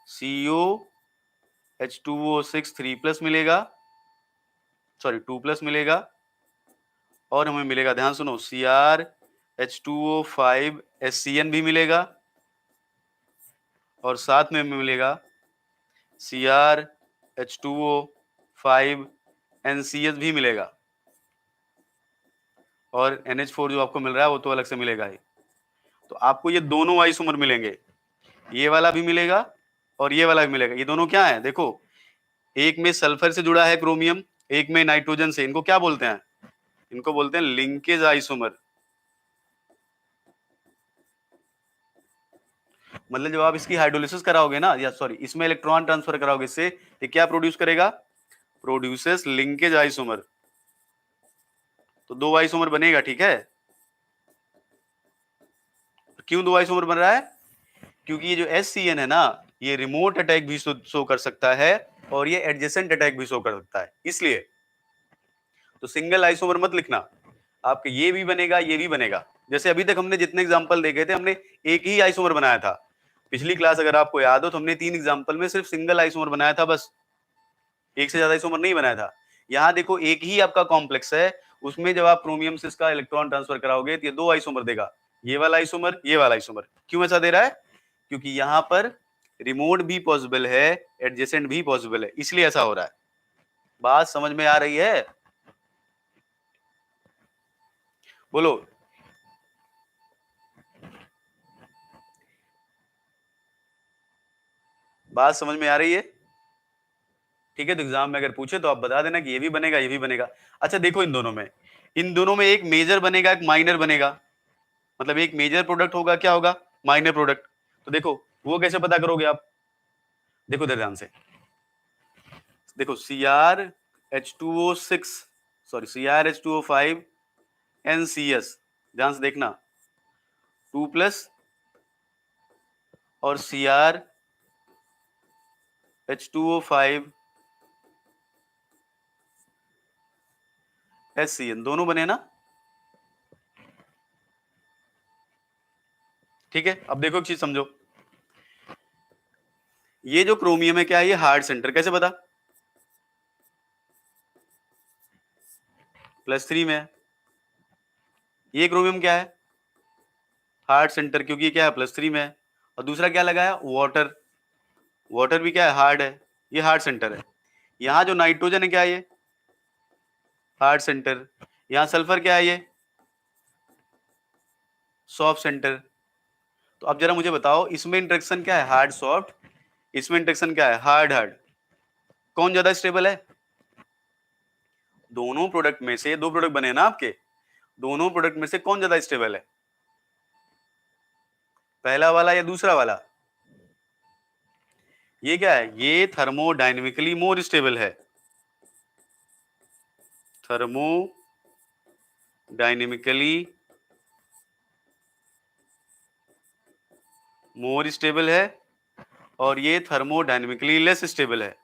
COH2O6 3 प्लस मिलेगा, सॉरी 2 प्लस मिलेगा, और हमें मिलेगा, ध्यान सुनो, CrH2O5SCN भी मिलेगा, और साथ में हमें मिलेगा CrH2O5NCS भी मिलेगा, और NH4 जो आपको मिल रहा है वो तो अलग से मिलेगा ही। तो आपको ये दोनों आइसोमर मिलेंगे, ये वाला भी मिलेगा और ये वाला भी मिलेगा। ये दोनों क्या है देखो, एक में सल्फर से जुड़ा है क्रोमियम, एक में नाइट्रोजन से। इनको क्या बोलते हैं, इनको बोलते हैं लिंकेज आइसोमर। मतलब जब आप इसकी हाइड्रोलिसिस कराओगे ना, या सॉरी इसमें इलेक्ट्रॉन ट्रांसफर कराओगे, इससे ये क्या प्रोड्यूस करेगा, प्रोड्यूसेस लिंकेज आइसोमर। तो दो आइसोमर बनेगा, ठीक है। क्यों दो आइसोमर बन रहा है, क्योंकि ये जो SCN है ना, ये रिमोट अटैक भी शो कर सकता है और ये एडजेसेंट अटैक भी शो कर सकता है, इसलिए तो सिंगल आइसोमर मत लिखना, आपके ये भी बनेगा ये भी बनेगा। जैसे अभी तक हमने जितने एग्जांपल देखे थे हमने एक ही आइसोमर बनाया था। पिछली क्लास अगर आपको याद हो तो हमने 3 एग्जांपल में सिर्फ सिंगल आइसोमर बनाया था, बस एक से ज्यादा आइसोमर नहीं बनाया था। यहाँ देखो एक ही आपका कॉम्प्लेक्स है, उसमें जब आप क्रोमियम से इसका इलेक्ट्रॉन ट्रांसफर कराओगे तो ये 2 आइसोमर देगा, ये वाला आइसोमर, ये वाला आइसोमर। क्यों ऐसा दे रहा है? क्योंकि यहाँ पर रिमोट भी पॉसिबल है, एडजेसेंट भी पॉसिबल है, इसलिए ऐसा हो रहा है। बात समझ में आ रही है? बोलो। बात समझ में आ रही है? ठीक है, तो एग्जाम में अगर पूछे तो आप बता देना कि ये भी बनेगा, ये भी बनेगा। अच्छा देखो, इन दोनों में एक मेजर बनेगा, एक माइनर बनेगा। मतलब एक मेजर प्रोडक्ट होगा, क्या होगा? Minor product. तो देखो वो कैसे पता करोगे आप? देखो ध्यान से, देखो CrH2O6, सॉरी CrH2O5 NCS, ध्यान से देखना, 2+ और CrH2O5 SCN, दोनों बने ना? ठीक है, अब देखो एक चीज समझो, ये जो क्रोमियम है क्या है? ये हार्ड सेंटर, कैसे पता? +3 में है। ये क्रोमियम क्या है? हार्ड सेंटर, क्योंकि ये क्या है? +3 में है। और दूसरा क्या लगाया? वाटर। वाटर भी क्या है? हार्ड है, ये हार्ड सेंटर है। यहाँ जो नाइट्रोजन है क्या है? ये हार्ड सेंटर। यहाँ सल्फर क्या है? ये सॉफ्ट सेंटर। तो अब जरा मुझे बताओ, इसमें इंटरेक्शन क्या है? Hard soft. इसमें इंटरेक्शन क्या है? Hard hard. कौन ज्यादा स्टेबल है? दोनों प्रोडक्ट में से, 2 प्रोडक्ट बने ना आपके, दोनों प्रोडक्ट में से कौन ज्यादा स्टेबल है? पहला वाला या दूसरा वाला? ये क्या है? ये थर्मोडायनेमिकली मोर स्टेबल है, थर्मोडायनेमिकली मोर स्टेबल है, और ये थर्मोडायनेमिकली लेस स्टेबल है।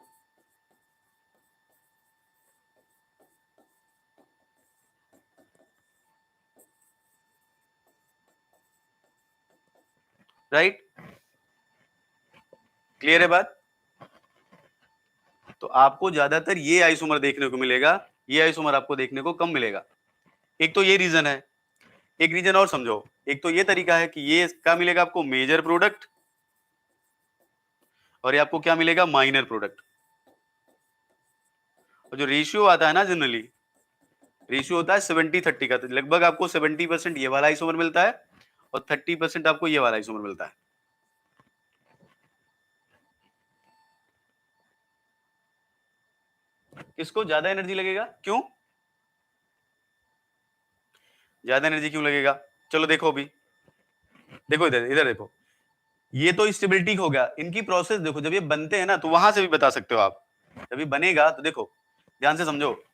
राइट? क्लियर है बात? तो आपको ज्यादातर ये आइसोमर देखने को मिलेगा, ये आइसोमर आपको देखने को कम मिलेगा। एक तो ये रीजन है। एक रीजन और समझो, एक तो ये तरीका है कि ये क्या मिलेगा आपको? मेजर प्रोडक्ट, और ये आपको क्या मिलेगा? Minor product. और जो रेशियो आता है ना, जनरली रेशियो होता है 70-30 का, तो लगभग आपको 70% ये वाला आइसोमर मिलता है और 30% आपको ये वाला आइसोमर मिलता है। किसको ज्यादा एनर्जी लगेगा? क्यों ज्यादा एनर्जी क्यों लगेगा? चलो देखो, अभी देखो, इधर इधर देखो, ये तो स्टेबिलिटी हो गया। इनकी प्रोसेस देखो, जब ये बनते हैं ना, तो वहां से भी बता सकते हो आप। जब ये बनेगा तो देखो, ध्यान से समझो,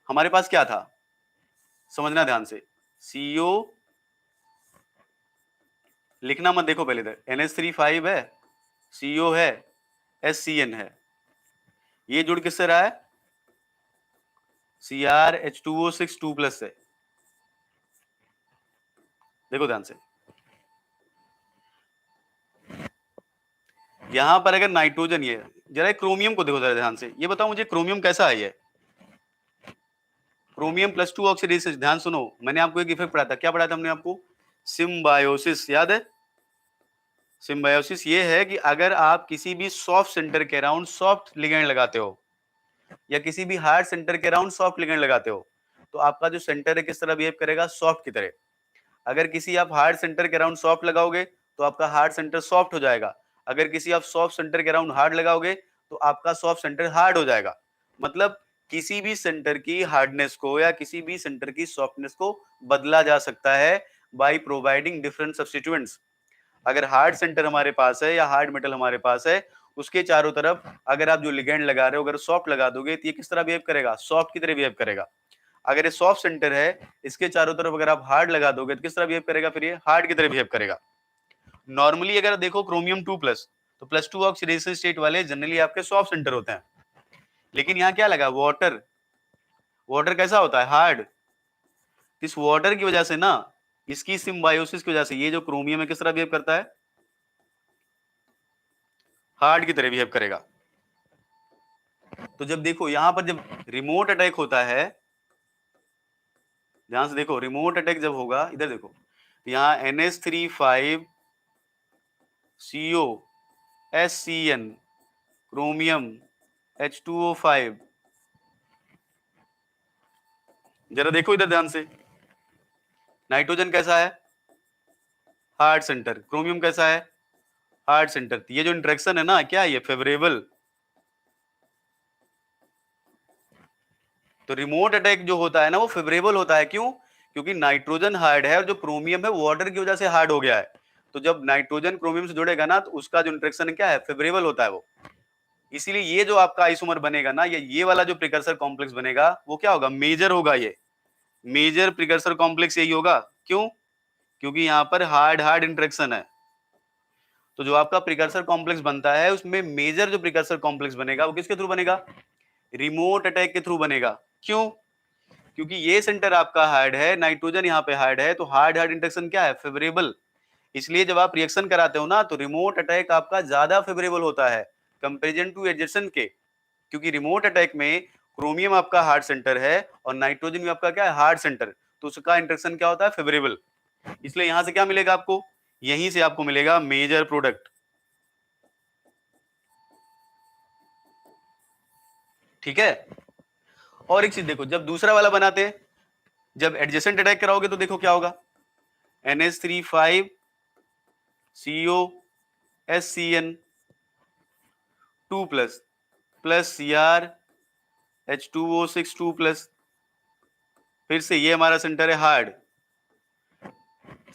हमारे पास क्या था, समझना ध्यान से। CO, लिखना मत, देखो पहले इधर NH3 5 है, CO है, SCN है। ये जुड़ किससे रहा है? CrH2O6 2+ से। देखो ध्यान से, यहां पर अगर नाइट्रोजन, ये जरा क्रोमियम को देखो जरा ध्यान से, ये बताओ मुझे क्रोमियम कैसा है? ये क्रोमियम +2 ऑक्सीडेशन। ध्यान सुनो, मैंने आपको एक इफेक्ट पढ़ाया था, क्या पढ़ाया था हमने आपको? सिम्बायोसिस, याद है? सिम्बायोसिस ये है कि अगर आप किसी भी सॉफ्ट सेंटर के अराउंड सॉफ्ट लिगेंड लगाते हो, या किसी भी हार्ड सेंटर के अराउंड सॉफ्ट लिगेंड लगाते हो, तो आपका जो सेंटर है किस तरह बिहेव करेगा? सॉफ्ट की तरह। अगर किसी आप हार्ड सेंटर के अराउंड सॉफ्ट लगाओगे तो आपका हार्ड सेंटर सॉफ्ट हो जाएगा। अगर किसी आप सॉफ्ट सेंटर के अराउंड हार्ड लगाओगे तो आपका सॉफ्ट सेंटर हार्ड हो जाएगा। मतलब किसी भी सेंटर की हार्डनेस को या किसी भी सेंटर की सॉफ्टनेस को बदला जा सकता है बाय प्रोवाइडिंग डिफरेंट सब्स्टिट्यूएंट्स। अगर हार्ड सेंटर हमारे पास है या हार्ड मेटल हमारे पास है, उसके चारों तरफ अगर आप जो लिगेंड लगा रहे हो अगर सॉफ्ट लगा दोगे तो ये किस तरह बिहेव करेगा? सॉफ्ट की तरह बिहेव करेगा। अगर ये सॉफ्ट सेंटर है, इसके चारों तरफ अगर आप हार्ड लगा दोगे तो किस तरह बिहेव करेगा? फिर ये हार्ड की तरह बिहेव करेगा। नॉर्मली अगर देखो क्रोमियम 2+, तो +2 ऑक्सीडेशन स्टेट वाले जनरली आपके सॉफ्ट सेंटर होते हैं। लेकिन यहाँ क्या लगा? वाटर। वाटर कैसा होता है? हार्ड। इस वाटर की वजह से ना, इसकी सिम्बायोसिस की वजह से ये जो क्रोमियम है किस तरह बिहेव करता है? हार्ड की तरह बिहेव करेगा। तो जब देखो यहां पर जब रिमोट अटैक होता है, ध्यान से देखो, रिमोट अटैक जब होगा, इधर देखो, यहाँ NH3 CO SCN chromium H2O5, जरा देखो इधर ध्यान से, नाइट्रोजन कैसा है, हार्ड सेंटर, क्रोमियम कैसा है, हार्ड सेंटर। ये जो इंटरेक्शन है ना, क्या है ये, फेवरेबल। तो रिमोट अटैक जो होता है ना वो फेवरेबल होता है, क्यों? क्योंकि नाइट्रोजन हार्ड है और जो क्रोमियम है वाटर की वजह से हार्ड हो गया है। तो जब नाइट्रोजन क्रोमियम से जुड़ेगा ना, तो उसका जो इंटरेक्शन क्या है, फेवरेबल होता है वो। इसीलिए ये जो आपका आइसोमर बनेगा ना, ये वाला जो प्रिकर्सर कॉम्प्लेक्स बनेगा वो क्या होगा, मेजर होगा। ये मेजर प्रिकर्सर कॉम्प्लेक्स यही होगा, क्यों? क्योंकि यहाँ पर हार्ड हार्ड इंटरेक्शन है। तो जो आपका प्रिकर्सर कॉम्प्लेक्स बनता है उसमें मेजर जो प्रिकर्सर कॉम्प्लेक्स बनेगा वो किसके थ्रू बनेगा, रिमोट अटैक के थ्रू बनेगा। क्यों? क्योंकि ये सेंटर आपका हार्ड है, नाइट्रोजन यहाँ पे हार्ड है, तो हार्ड हार्ड इंटरेक्शन क्या है, फेवरेबल। इसलिए जब आप रिएक्शन कराते हो ना, तो रिमोट अटैक आपका ज्यादा फेवरेबल होता है कंपेरिजन टू एडजेसेंट के। क्योंकि रिमोट अटैक में क्रोमियम आपका हार्ड सेंटर है और नाइट्रोजन भी आपका क्या है, हार्ड सेंटर, तो उसका इंटरेक्शन क्या होता है, फेवरेबल। इसलिए यहां से क्या मिलेगा आपको, यहीं से आपको मिलेगा मेजर प्रोडक्ट। ठीक है। और एक चीज देखो, जब दूसरा वाला बनाते हैं, जब एडजेसेंट अटैक कराओगे तो देखो क्या होगा, NH3 CO SCN 2 plus plus Cr H2O6 2 plus, फिर से ये हमारा सेंटर है हार्ड,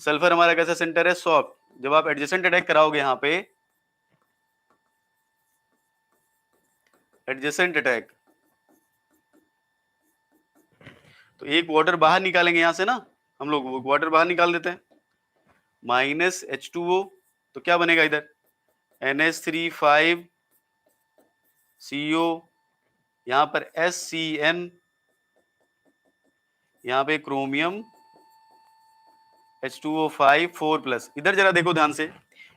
सल्फर हमारा कैसा सेंटर है, सॉफ्ट। जब आप एडजेसेंट अटैक कराओगे यहाँ पे, एडजेसेंट अटैक, तो एक वाटर बाहर निकालेंगे यहां से ना, हम लोग वो वाटर बाहर निकाल देते हैं, -H2O, तो क्या बनेगा इधर, NH3 CO, यहां पर SCN, यहां पे क्रोमियम H2O5 4 प्लस। इधर जरा देखो ध्यान से,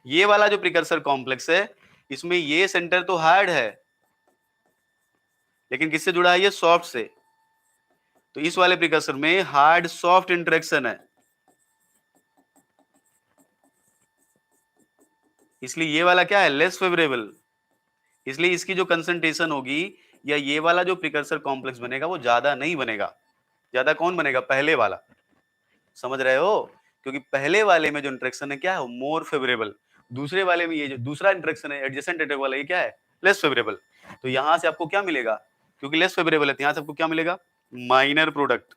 ये वाला जो प्रिकर्सर कॉम्प्लेक्स है इसमें ये सेंटर तो हार्ड है, लेकिन किससे जुड़ा है, ये सॉफ्ट से। तो इस वाले प्रिकर्सर में हार्ड सॉफ्ट इंटरेक्शन है, इसलिए ये वाला क्या है, लेस फेवरेबल। इसलिए इसकी जो कंसंट्रेशन होगी, या ये वाला जो प्रिकर्सर कॉम्प्लेक्स बनेगा वो ज्यादा नहीं बनेगा। ज्यादा कौन बनेगा, पहले वाला। समझ रहे हो? क्योंकि पहले वाले में जो इंटरेक्शन है क्या है, मोर फेवरेबल। दूसरे वाले में ये जो दूसरा इंटरेक्शन है एडजेसेंट अटैक वाला, ये क्या है, लेस फेवरेबल। तो यहां से आपको क्या मिलेगा, क्योंकि लेस फेवरेबल है, तो यहां से आपको क्या मिलेगा, माइनर प्रोडक्ट।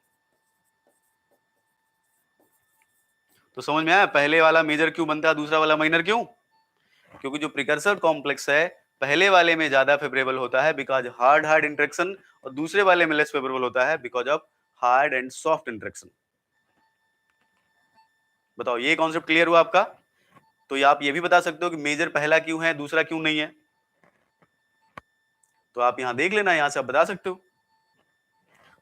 तो समझ में आया, पहले वाला मेजर क्यों बनता है, दूसरा वाला माइनर क्यों? क्योंकि जो प्रिकर्सर कॉम्प्लेक्स है पहले वाले में ज्यादा फेवरेबल होता है बिकॉज हार्ड हार्ड इंटरेक्शन, और दूसरे वाले में लेस फेवरेबल होता है because of hard and soft interaction. बताओ, ये कॉन्सेप्ट क्लियर हुआ आपका? तो ये आप ये भी बता सकते हो कि मेजर पहला क्यों है, दूसरा क्यों नहीं है। तो आप यहां देख लेना, यहां से आप बता सकते हो।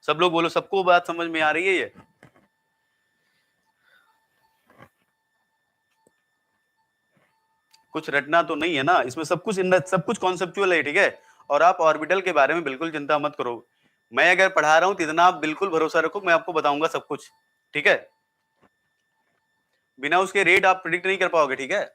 सब लोग बोलो, सबको बात समझ में आ रही है ये? कुछ रटना तो नहीं है ना इसमें, सब कुछ सब कुछ कॉन्सेप्चुअल है, ठीक है। और आप ऑर्बिटल के बारे में बिल्कुल चिंता मत करो, मैं अगर पढ़ा रहा हूं तो इतना आप बिल्कुल भरोसा रखो, मैं आपको बताऊंगा सब कुछ, ठीक है। बिना उसके रेट आप प्रिडिक्ट नहीं कर पाओगे, ठीक है।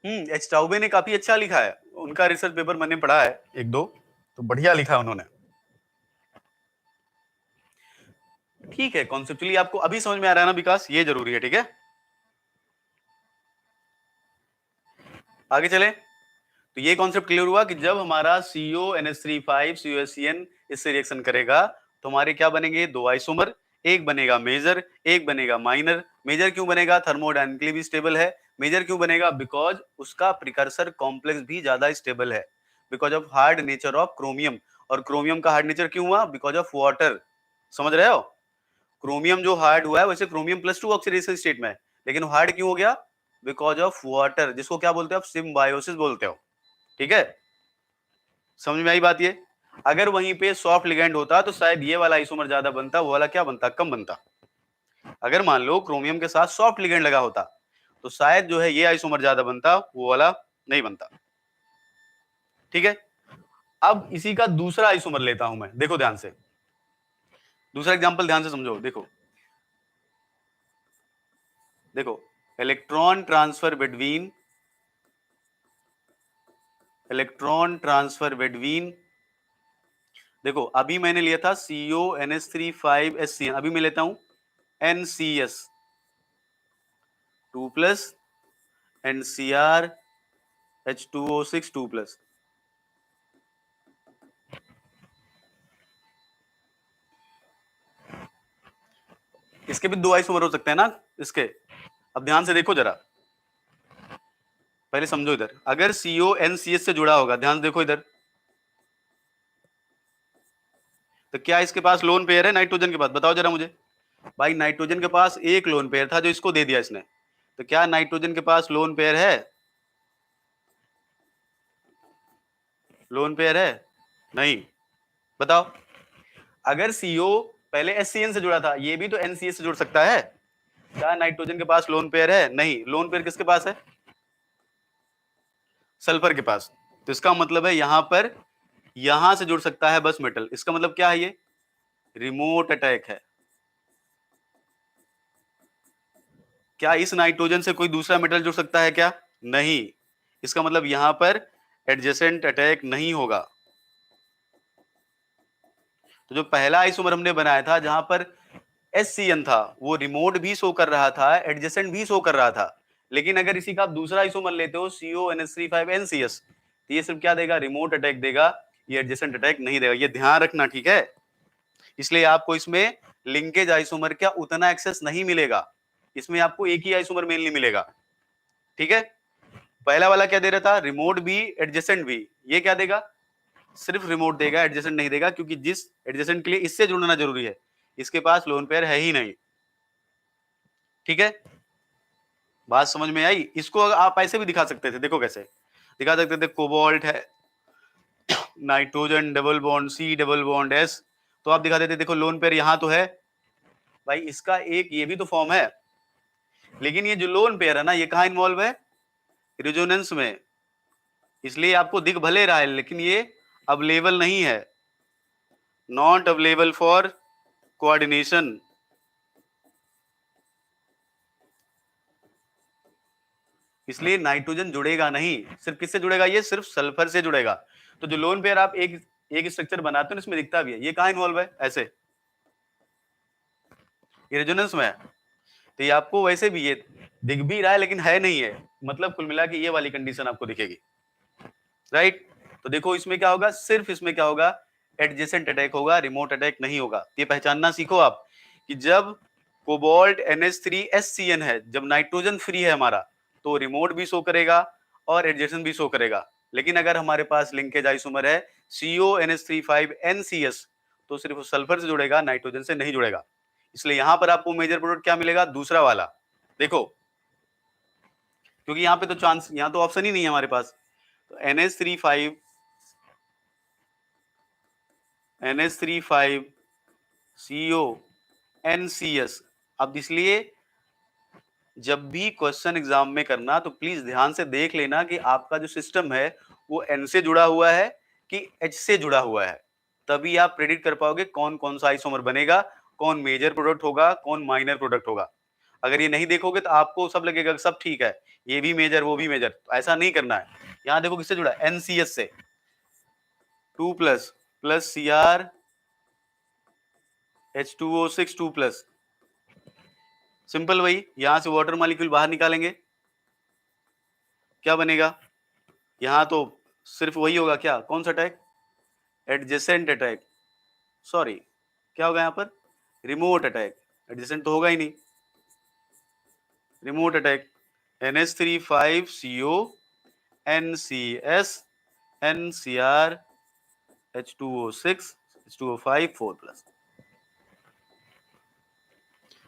एच टाउबे ने काफी अच्छा लिखा है, उनका रिसर्च पेपर मैंने पढ़ा है एक दो, तो बढ़िया लिखा है उन्होंने। ठीक है, कॉन्सेप्चुअली आपको अभी समझ में आ रहा है ना विकास, ये जरूरी है, ठीक है। आगे चले, तो ये कॉन्सेप्ट क्लियर हुआ कि जब हमारा CONH3 COSCN इससे रिएक्शन करेगा तो हमारे क्या बनेंगे, दो आइसोमर, एक बनेगा मेजर, एक बनेगा माइनर। मेजर क्यों बनेगा, थर्मोडायनेमिकली भी स्टेबल है। मेजर क्यों बनेगा, बिकॉज उसका प्रिकर्सर कॉम्प्लेक्स भी ज्यादा स्टेबल है, because of hard nature of chromium. और क्रोमियम का हार्ड नेचर क्यों हुआ, बिकॉज ऑफ वाटर। समझ रहे हो, क्रोमियम जो हार्ड हुआ है, वैसे क्रोमियम +2 ऑक्सीडेशन स्टेट में है, लेकिन हार्ड क्यों हो गया, बिकॉज ऑफ वाटर, जिसको क्या बोलते हो आप, सिम्बायोसिस बोलते हो, ठीक है। समझ में आई बात ये? अगर वहीं पे सॉफ्ट लिगेंड होता तो शायद ये वाला आइसोमर ज्यादा बनता, वो वाला क्या बनता, कम बनता। अगर मान लो क्रोमियम के साथ सॉफ्ट लिगेंड लगा होता तो शायद जो है ये आइसोमर ज्यादा बनता, वो वाला नहीं बनता। ठीक है, अब इसी का दूसरा आइसोमर लेता हूं मैं, देखो ध्यान से, दूसरा एग्जांपल ध्यान से समझो। देखो देखो, electron transfer between, electron transfer between, देखो अभी मैंने लिया था CONH3 5SCN, अभी मैं लेता हूं NCS 2+ NCrH2O6 2+। इसके भी दो आइसोमर हो सकते हैं ना इसके। अब ध्यान से देखो जरा, पहले समझो इधर, अगर CONCH से जुड़ा होगा, ध्यान से देखो इधर, तो क्या इसके पास लोन पेयर है नाइट्रोजन के पास, बताओ जरा मुझे। भाई नाइट्रोजन के पास एक लोन पेयर था जो इसको दे दिया इसने, तो क्या नाइट्रोजन के पास लोन पेयर है, लोन पेयर है? नहीं, बताओ। अगर CO पहले SCN से जुड़ा था, ये भी तो NCS से जुड़ सकता है, क्या नाइट्रोजन के पास लोन पेयर है? नहीं, लोन पेयर किसके पास है, सल्फर के पास। तो इसका मतलब है यहां पर, यहां से जुड़ सकता है बस मेटल, इसका मतलब क्या है, ये रिमोट अटैक है। क्या इस नाइट्रोजन से कोई दूसरा मेटल जुड़ सकता है क्या? नहीं, इसका मतलब यहां पर एडजेसेंट अटैक नहीं होगा। तो जो पहला आइसोमर हमने बनाया था जहां पर SCN था, वो रिमोट भी शो कर रहा था, एडजेसेंट भी शो कर रहा था, लेकिन अगर इसी का आप दूसरा आइसोमर लेते हो CONH3 5NCS, तो ये सिर्फ क्या देगा, रिमोट अटैक देगा, ये एडजेसेंट अटैक नहीं देगा, ये ध्यान रखना, ठीक है। इसलिए आपको इसमें लिंकेज आइसोमर का उतना एक्सेस नहीं मिलेगा, इसमें आपको एक ही आइसोमर मेनली मिलेगा। ठीक है, पहला वाला क्या दे रहा था, रिमोट भी एडजेसेंट भी, ये क्या देगा, सिर्फ रिमोट देगा, एडजेसेंट नहीं देगा, क्योंकि जिस एडजेसेंट के लिए इससे जुड़ना जरूरी है, इसके पास लोन पेयर है ही नहीं। ठीक है, बात समझ में आई? इसको आप ऐसे भी दिखा सकते थे, देखो कैसे दिखा सकते थे, कोबाल्ट है, nitrogen double bond C double bond S, तो आप दिखा देते, देखो लोन पेयर यहां तो है, भाई इसका एक ये भी तो फॉर्म है, लेकिन ये जो लोन पेयर है ना, ये कहां इन्वॉल्व है, रेजोनेंस में, इसलिए आपको दिख भले रहा है, लेकिन ये अवेलेबल नहीं है, नॉट अवेलेबल फॉर कोऑर्डिनेशन। इसलिए नाइट्रोजन जुड़ेगा नहीं, सिर्फ किससे जुड़ेगा, ये सिर्फ सल्फर से जुड़ेगा। तो जो लोन पेयर आप एक एक स्ट्रक्चर बनाते हो, इसमें दिखता भी है, ये कहां इन्वॉल्व है, ऐसे, ये रेजोनेंस में है, तो ये आपको वैसे भी ये दिख भी रहा है लेकिन है नहीं है, मतलब कुल मिला के ये वाली कंडीशन आपको दिखेगी, राइट। तो देखो इसमें क्या होगा, सिर्फ इसमें क्या होगा, एडजेसेंट अटैक होगा, रिमोट अटैक नहीं होगा। ये पहचानना सीखो आप कि जब कोबाल्ट NH3SCN है, जब नाइट्रोजन फ्री है हमारा, तो रिमोट भी शो करेगा और एडजेसेंट भी शो करेगा, लेकिन अगर हमारे पास लिंकेज आइसोमर है CONH3 5NCS, तो सिर्फ सल्फर से जुड़ेगा, नाइट्रोजन से नहीं जुड़ेगा। इसलिए यहां पर आपको मेजर प्रोडक्ट क्या मिलेगा, दूसरा वाला। देखो, क्योंकि यहाँ पे तो चांस, यहाँ तो ऑप्शन ही नहीं है हमारे पास, तो NH3 5 CONCS। अब इसलिए जब भी क्वेश्चन एग्जाम में करना, तो प्लीज ध्यान से देख लेना कि आपका जो सिस्टम है वो N से जुड़ा हुआ है कि H से जुड़ा हुआ है, तभी आप प्रेडिक्ट कर पाओगे कौन कौन सा आइसोमर बनेगा, कौन मेजर प्रोडक्ट होगा, कौन माइनर प्रोडक्ट होगा। अगर ये नहीं देखोगे तो आपको सब लगेगा सब ठीक है, ये भी मेजर वो भी मेजर, तो ऐसा नहीं करना है। यहाँ देखो किससे जुड़ा, NCS से, 2+ प्लस CrH2O6 2+, सिंपल, वही यहां से वाटर मॉलिक्यूल बाहर निकालेंगे, क्या बनेगा, यहां तो सिर्फ वही होगा, क्या, कौन सा अटैक, एडजेसेंट अटैक, सॉरी क्या होगा यहाँ पर, रिमोट अटैक, एडजेसेंट तो होगा ही नहीं, remote attack, NH3 5CO NCS NCrH2O6 H2O5 4+।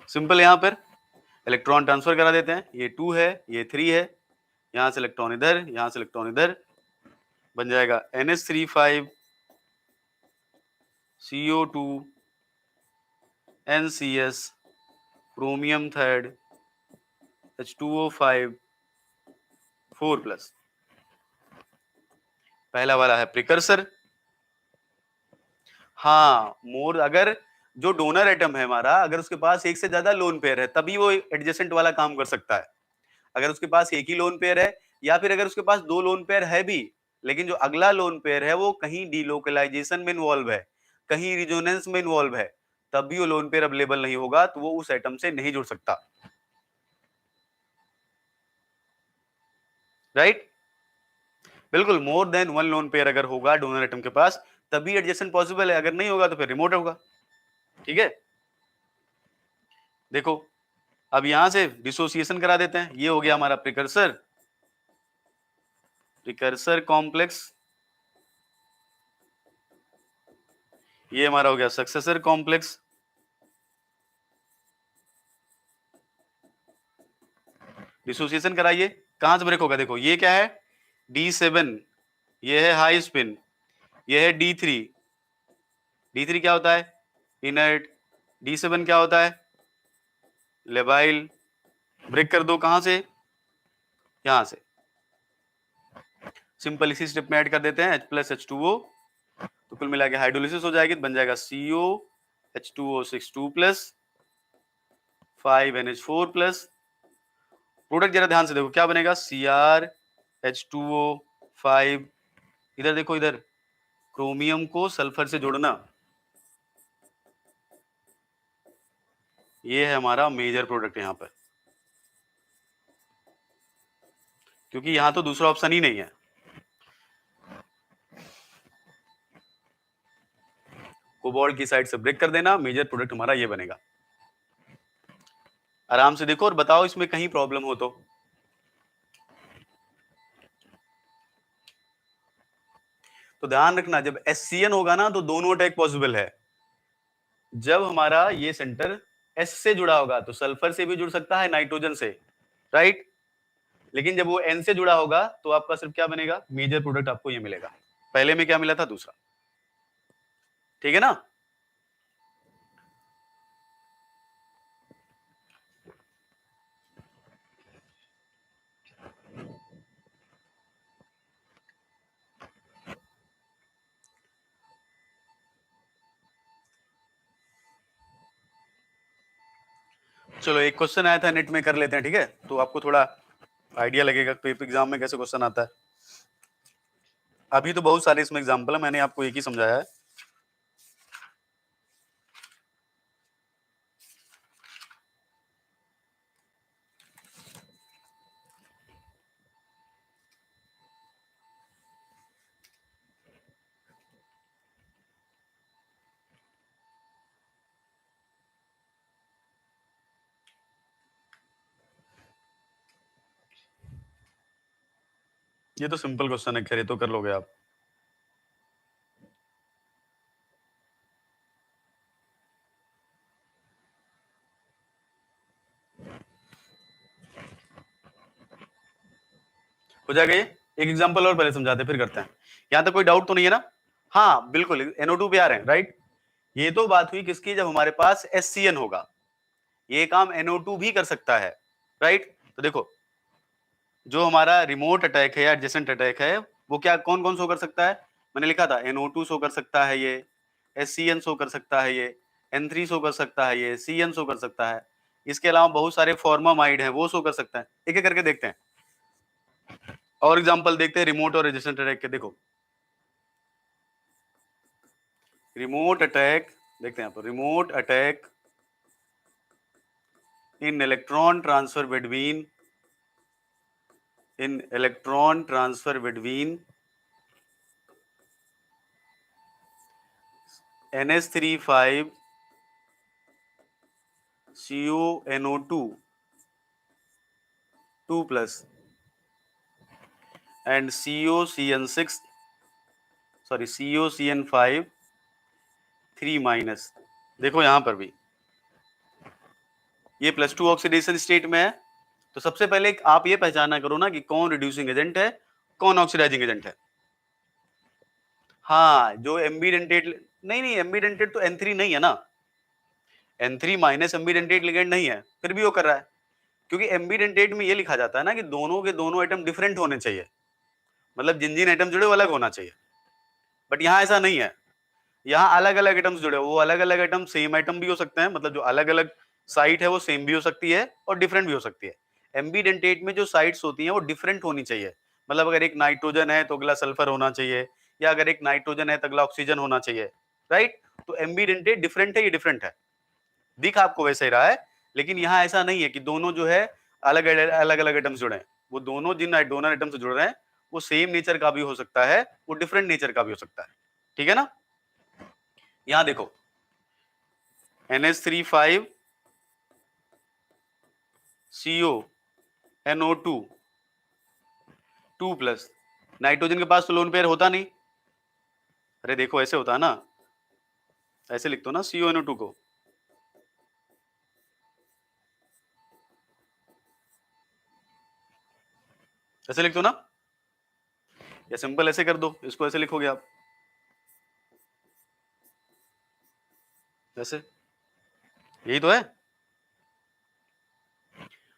Simple, यहां पर इलेक्ट्रॉन ट्रांसफर करा देते हैं, ये 2 है, ये 3 है, यहां से इलेक्ट्रॉन इधर, यहां से इलेक्ट्रॉन इधर, बन जाएगा NH3 5 CO2 NCS chromium third H2O5 4+। पहला वाला है प्रिकर्सर। हाँ, मोर अगर जो डोनर एटम है हमारा, अगर उसके पास एक से ज्यादा लोन पेयर है तभी वो एडजेसेंट वाला काम कर सकता है। अगर उसके पास एक ही लोन पेयर है या फिर अगर उसके पास दो लोन पेयर है भी, लेकिन जो अगला लोन पेयर है वो कहीं डिलोकलाइजेशन में इन्वॉल्व है, कहीं रिजोनेंस में इन्वॉल्व है, तब भी वो लोन पेयर अवेलेबल नहीं होगा, तो वो उस एटम से नहीं जुड़ सकता। राइट? बिल्कुल, more than one lone pair अगर होगा डोनर एटम के पास तभी एडजेसेंट पॉसिबल है, अगर नहीं होगा तो फिर रिमोट होगा। ठीक है, देखो अब यहां से डिसोसिएशन करा देते हैं। ये हो गया हमारा प्रिकर्सर, प्रिकर्सर कॉम्प्लेक्स। ये हमारा हो गया सक्सेसर कॉम्प्लेक्स। डिसोसिएशन कराइए, कहां से ब्रेक होगा? देखो ये क्या है, D7, ये है हाई स्पिन, ये है D3। D3 क्या होता है? इनर्ट। D7 क्या होता है? लेबाइल। ब्रेक कर दो, कहां से? यहां से। सिंपल इसी स्टेप में ऐड कर देते हैं H+H2O, तो कुल मिला के हाइड्रोलिसिस हो जाएगी, तो बन जाएगा CO H2O6 2+, 5NH4+। प्रोडक्ट जरा ध्यान से देखो क्या बनेगा, CrH2O5। इधर देखो, इधर क्रोमियम को सल्फर से जोड़ना, ये है हमारा मेजर प्रोडक्ट यहां पर, क्योंकि यहां तो दूसरा ऑप्शन ही नहीं है। कोबाल्ट की साइड से ब्रेक कर देना, मेजर प्रोडक्ट हमारा ये बनेगा। आराम से देखो और बताओ इसमें कहीं प्रॉब्लम हो तो ध्यान रखना, जब SCN होगा ना तो दोनों अटैक पॉसिबल है। जब हमारा ये सेंटर S से जुड़ा होगा तो सल्फर से भी जुड़ सकता है, नाइट्रोजन से, राइट? लेकिन जब वो N से जुड़ा होगा तो आपका सिर्फ क्या बनेगा, मेजर प्रोडक्ट आपको ये मिलेगा। पहले में क्या मिला था? दूसरा। ठीक है ना? चलो एक क्वेश्चन आया था नेट में, कर लेते हैं, ठीक है? तो आपको थोड़ा आइडिया लगेगा पेपर एग्जाम में कैसे क्वेश्चन आता है। अभी तो बहुत सारे इसमें एग्जाम्पल है, मैंने आपको एक ही समझाया है। ये तो सिंपल क्वेश्चन है, खैर ये तो कर लोगे आप। हो जाएगा ये। एक एग्जांपल और पहले समझाते फिर करते हैं। यहां तक कोई डाउट तो नहीं है ना? हाँ बिल्कुल, NO2 पे आ रहे हैं, राइट? ये तो बात हुई किसकी, जब हमारे पास SCN होगा। ये काम NO2 भी कर सकता है, राइट? तो देखो, जो हमारा रिमोट अटैक है या एडजेसेंट अटैक है, वो क्या कौन कौन शो कर सकता है? मैंने लिखा था NO2 शो कर सकता है, ये SCN शो कर सकता है, ये N3 शो कर सकता है, ये CN शो कर सकता है। इसके अलावा बहुत सारे फॉर्मामाइड है, वो शो कर सकता है। एक एक करके देखते हैं और एग्जांपल देखते हैं रिमोट और एडजेसेंट अटैक के। देखो रिमोट अटैक देखते हैं यहाँ पर, remote attack in electron transfer between NH3 CuNO2 2+ and CuCN5 3-। देखो यहां पर भी ये +2 ऑक्सीडेशन स्टेट में है। तो सबसे पहले आप ये पहचाना करो ना कि कौन रिड्यूसिंग एजेंट है, कौन ऑक्सीडाइजिंग एजेंट है। हाँ, जो एम्बिडेंटेट नहीं नहीं, एम्बिडेंटेड तो N3 नहीं है ना, N3 माइनस एम्बिडेंटेड लिगेंड नहीं है, फिर भी वो कर रहा है, क्योंकि एम्बिडेंटेड में ये लिखा जाता है ना कि दोनों के दोनों एटम डिफरेंट होने चाहिए, मतलब जिन जिन एटम जुड़े वो अलग होना चाहिए, बट यहाँ ऐसा नहीं है, यहाँ अलग अलग एटम्स जुड़े, वो अलग अलग एटम सेम एटम भी हो सकते हैं, मतलब जो अलग अलग साइट है वो सेम भी हो सकती है और डिफरेंट भी हो सकती है। एम्बिडेंटेट में जो साइट्स होती हैं वो डिफरेंट होनी चाहिए, मतलब अगर एक नाइट्रोजन है तो अगला सल्फर होना चाहिए, या अगर एक नाइट्रोजन है तो अगला ऑक्सीजन होना चाहिए, राइट। तो एम्बिडेंटेट डिफरेंट है, ये डिफरेंट है, दिख आपको वैसे ही रहा है, लेकिन यहाँ ऐसा नहीं है कि दोनों जो है अलग अलग अलग एटम्स जुड़े हैं, वो दोनों जिन डोनर एटम से जुड़ रहे हैं वो सेम नेचर का भी हो सकता है, वो डिफरेंट नेचर का भी हो सकता है, ठीक है ना। यहाँ देखो NH3 CO NO2 2+, नाइट्रोजन के पास तो लोन पेयर होता नहीं, अरे देखो ऐसे होता है ना, ऐसे लिखते हो ना CONO2 को, ऐसे लिखते हो ना, या सिंपल ऐसे कर दो, इसको ऐसे लिखोगे आप, ऐसे, यही तो है।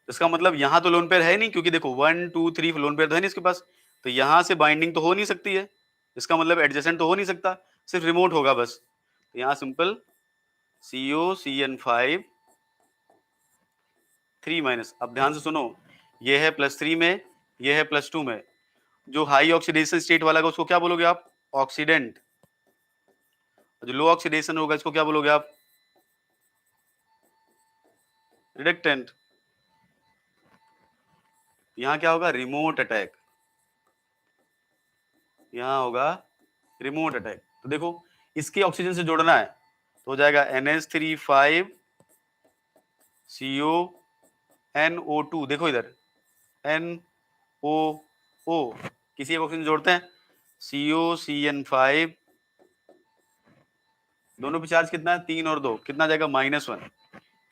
इसका मतलब यहाँ तो लोन पेयर है नहीं, क्योंकि देखो 1 2 3 लोन पेयर तो है नहीं इसके पास, तो यहाँ से बाइंडिंग तो हो नहीं सकती है, इसका मतलब एडजेसेंट तो हो नहीं सकता, सिर्फ रिमोट होगा बस, तो यहाँ सिंपल COCN5 3-। अब ध्यान से सुनो, ये है +3 में, ये है +2 में, जो हाई ऑक्सीडेशन स्टेट वाला होगा उसको क्या बोलोगे आप, ऑक्सीडेंट, जो लो ऑक्सीडेशन होगा इसको क्या बोलोगे आप, रिडक्टेंट। यहाँ क्या होगा, रिमोट अटैक, यहाँ होगा रिमोट अटैक। तो देखो इसके ऑक्सीजन से जोड़ना है तो हो जाएगा NH3 CONO2, देखो इधर NOO, किसी एक ऑक्सीजन जोड़ते हैं, COCN5, दोनों पे चार्ज कितना है, 3 और 2, कितना जाएगा, -1,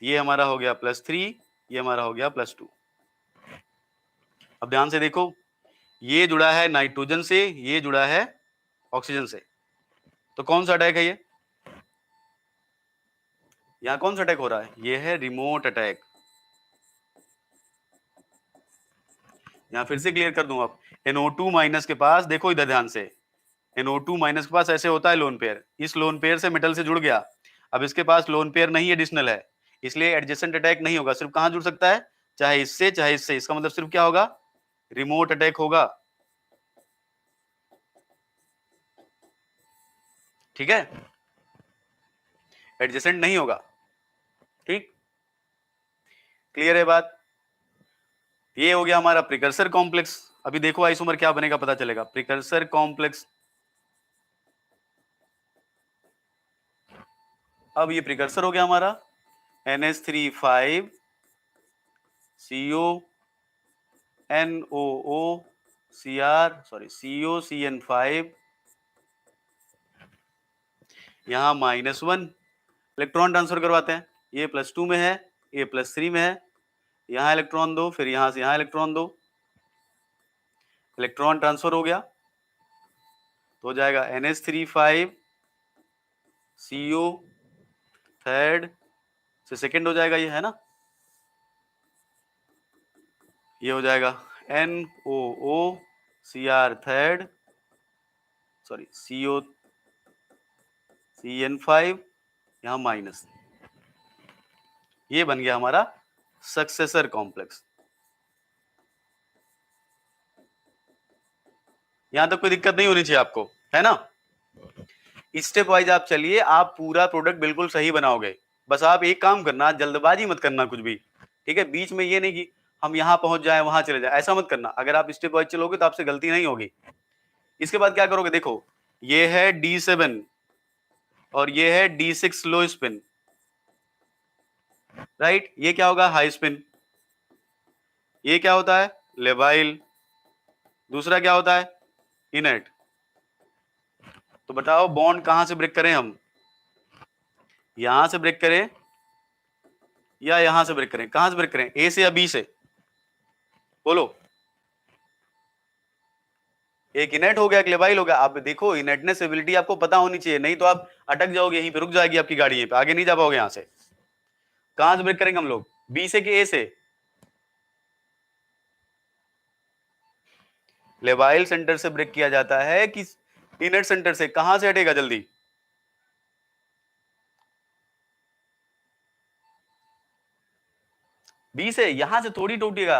ये हमारा हो गया +3, ये हमारा हो गया +2। अब ध्यान से देखो, ये जुड़ा है नाइट्रोजन से, ये जुड़ा है ऑक्सीजन से, तो कौन सा अटैक है ये, यहाँ कौन सा अटैक हो रहा है, ये है रिमोट अटैक। यहाँ फिर से क्लियर कर दूं, आप NO2- के पास देखो इधर ध्यान से, NO2- के पास ऐसे होता है लोन पेयर, इस लोन पेयर से मेटल से जुड़ गया, अब इसके पास लोन पेयर नहीं एडिशनल है, इसलिए एडजेसेंट अटैक नहीं होगा, सिर्फ कहां जुड़ सकता है, चाहे इससे चाहे इससे, इसका मतलब सिर्फ क्या होगा, रिमोट अटैक होगा, ठीक है, एडजेसेंट नहीं होगा, ठीक, क्लियर है बात। ये हो गया हमारा प्रिकर्सर कॉम्प्लेक्स। अभी देखो आइसोमर क्या बनेगा पता चलेगा, प्रिकर्सर कॉम्प्लेक्स, अब ये प्रिकर्सर हो गया हमारा NH3 CO NOO COCN5, यहाँ -1 इलेक्ट्रॉन ट्रांसफर करवाते हैं, ये +2 में है, ये +3 में है, यहाँ इलेक्ट्रॉन दो, फिर यहाँ से यहाँ इलेक्ट्रॉन दो, इलेक्ट्रॉन ट्रांसफर हो गया, तो हो जाएगा NH3 CO थर्ड से सेकेंड हो जाएगा, ये है ना, ये हो जाएगा NOO CR third, sorry COCN5, यहाँ माइनस, ये बन गया हमारा सक्सेसर कॉम्प्लेक्स। यहां तक कोई दिक्कत नहीं होनी चाहिए आपको, है ना। स्टेप वाइज आप चलिए, आप पूरा प्रोडक्ट बिल्कुल सही बनाओगे, बस आप एक काम करना, जल्दबाजी मत करना कुछ भी, ठीक है, बीच में ये नहीं कि हम यहाँ पहुंच जाए वहां चले जाए, ऐसा मत करना, अगर आप स्टेप वाइज चलोगे तो आपसे गलती नहीं होगी। इसके बाद क्या करोगे, देखो ये है D7 और ये है D6 लो स्पिन, राइट, ये क्या होगा, हाई स्पिन, ये क्या होता है, लेबाइल, दूसरा क्या होता है, इनर्ट। तो बताओ बॉन्ड कहां से ब्रेक करें हम, यहां से ब्रेक करें या यहां से ब्रेक करें, कहां से ब्रेक करें, ए से या बी से, बोलो, एक इनेट हो गया, एक लेवाइल हो गया। आप देखो इनेटनेस एबिलिटी आपको पता होनी चाहिए, नहीं तो आप अटक जाओगे यहीं पे, रुक जाएगी आपकी गाड़ी यहीं पे, आगे नहीं जा पाओगे यहाँ से। कहां से ब्रेक करेंगे हम लोग, बी से कि ए से? लेवाइल सेंटर से ब्रेक किया जाता है कि इनेट सेंटर से? कहां से हटेगा जल्दी? बी से। यहां से थोड़ी टूटेगा,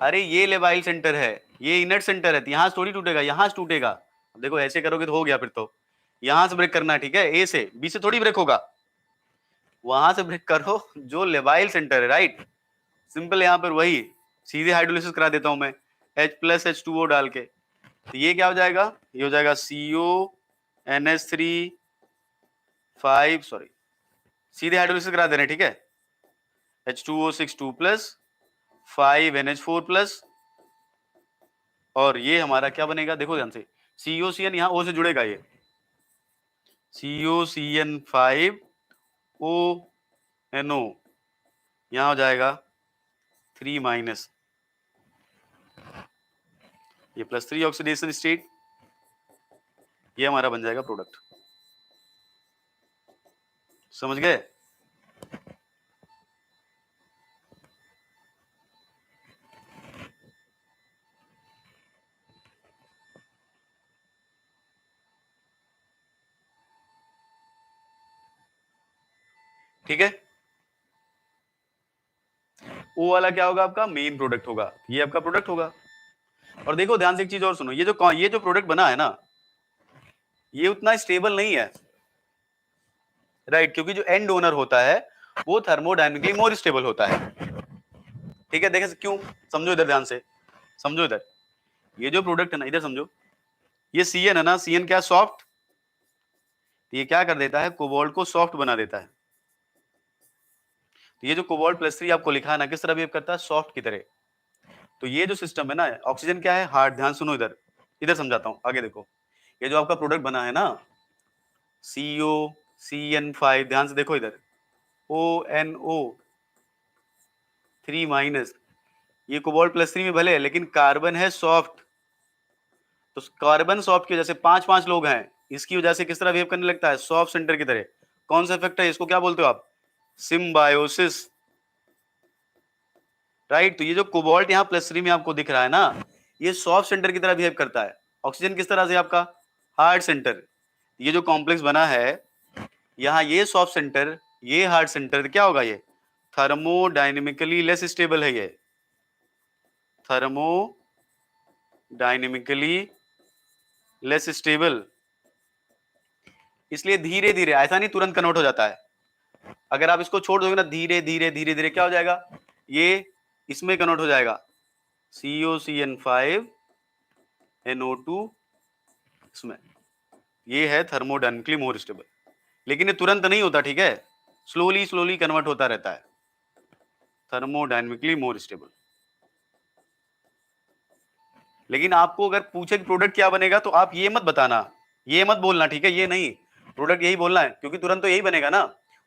अरे ये लेवाइल सेंटर है, ये इनेट सेंटर है, तो यहां से थोड़ी टूटेगा, यहां से टूटेगा। देखो ऐसे करोगे तो हो गया फिर तो। यहां से ब्रेक करना है, ठीक है, ए से, बी से थोड़ी ब्रेक होगा। वहां से ब्रेक करो जो लेवाइल सेंटर है, राइट। सिंपल, यहां पर वही सीधे हाइड्रोलिसिस करा देता हूं मैं, H+H2O डाल के। तो ये क्या हो जाएगा, ये हो जाएगा CONH3 5, सॉरी, सीधे हाइड्रोलिसिस करा दे रहे हैं, ठीक है। H2O6 2+5NH4+, और ये हमारा क्या बनेगा, देखो ध्यान से, COCN यहाँ O से जुड़ेगा, ये COCN5ONO यहाँ हो जाएगा 3-, ये +3 ऑक्सीडेशन स्टेट, ये हमारा बन जाएगा प्रोडक्ट। समझ गए? ठीक है, ओ वाला क्या होगा आपका, मेन प्रोडक्ट होगा, ये आपका प्रोडक्ट होगा। और देखो ध्यान से एक चीज और सुनो, ये जो प्रोडक्ट बना है ना, ये उतना स्टेबल नहीं है, राइट, क्योंकि जो एंड डोनर होता है वो थर्मोडायनेमिकली मोर स्टेबल होता है। ठीक है, देखे क्यों, समझो इधर ध्यान से, समझो इधर, ये जो प्रोडक्ट है ना, इधर समझो, ये CN है ना, CN क्या, सॉफ्ट, ये क्या कर देता है, कोबाल्ट को सॉफ्ट बना देता है। तो ये जो कोबाल्ट+3 आपको लिखा है ना, किस तरह बिहेव करता है, सॉफ्ट की तरह। तो ये जो सिस्टम है ना, ऑक्सीजन क्या है, हार्ड। ध्यान सुनो इधर, इधर समझाता हूं, आगे देखो, ये जो आपका प्रोडक्ट बना है ना, COCN5, ध्यान से देखो इधर, ONO3-, ये कोबाल्ट+3 में भले है, लेकिन कार्बन है सॉफ्ट। तो कार्बन सॉफ्ट की वजह से 5-5 लोग हैं, इसकी वजह से किस तरह बिहेव करने लगता है, सॉफ्ट सेंटर की तरह। कौन सा इफेक्ट है, इसको क्या बोलते हो आप, सिम्बायोसिस, राइट। तो ये जो कोबाल्ट यहाँ +3 में आपको दिख रहा है ना, ये सॉफ्ट सेंटर की तरह बिहेव करता है। ऑक्सीजन किस तरह से, आपका हार्ड सेंटर। ये जो कॉम्प्लेक्स बना है यहाँ, ये सॉफ्ट सेंटर, ये हार्ड सेंटर, क्या होगा, ये थर्मोडायनेमिकली लेस स्टेबल है, ये थर्मोडायनेमिकली लेस स्टेबल, इसलिए धीरे धीरे, ऐसा नहीं तुरंत कन्वर्ट हो जाता है। अगर आप इसको छोड़ दोगे ना, धीरे धीरे धीरे धीरे क्या हो जाएगा, ये इसमें कन्वर्ट हो जाएगा, COCN5NO2 इसमें। ये है थर्मोडायनेमिकली मोर स्टेबल, लेकिन ये तुरंत नहीं होता, ठीक है, स्लोली स्लोली कन्वर्ट होता रहता है, थर्मोडायनेमिकली मोर स्टेबल। लेकिन आपको अगर पूछे कि प्रोडक्ट क्या बनेगा, तो आप ये मत बताना, ये मत बोलना, ठीक है, ये नहीं, प्रोडक्ट यही बोलना है, क्योंकि तुरंत तो यही बनेगा ना,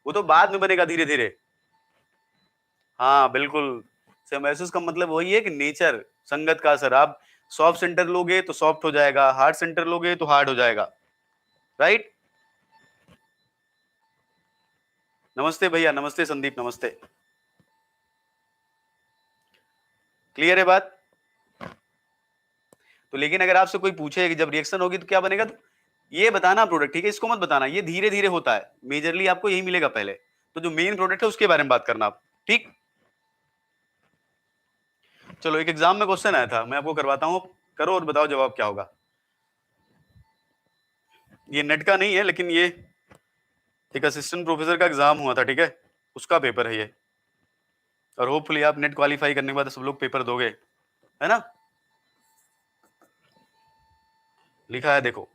वो तो बाद में बनेगा धीरे धीरे। हाँ बिल्कुल, सिम्बायोसिस का मतलब वही है कि नेचर, संगत का असर। आप सॉफ्ट सेंटर लोगे तो सॉफ्ट हो जाएगा, हार्ड सेंटर लोगे तो हार्ड हो जाएगा, राइट। नमस्ते भैया, नमस्ते संदीप, नमस्ते। क्लियर है बात? तो लेकिन अगर आपसे कोई पूछे कि जब रिएक्शन होगी तो क्या बनेगा, तो ये बताना प्रोडक्ट, ठीक है, इसको मत बताना, ये धीरे धीरे होता है, मेजरली आपको यही मिलेगा पहले। तो जो मेन प्रोडक्ट है उसके बारे में बात करना आप, ठीक। चलो, एक एग्जाम में क्वेश्चन आया था, मैं आपको करवाता हूँ, करो और बताओ जवाब क्या होगा। ये नेट का नहीं है, लेकिन ये एक असिस्टेंट प्रोफेसर का एग्जाम हुआ था, ठीक है, उसका पेपर है ये। और होपफुली आप नेट क्वालिफाई करने के बाद सब लोग पेपर दोगे, है ना। लिखा है देखो,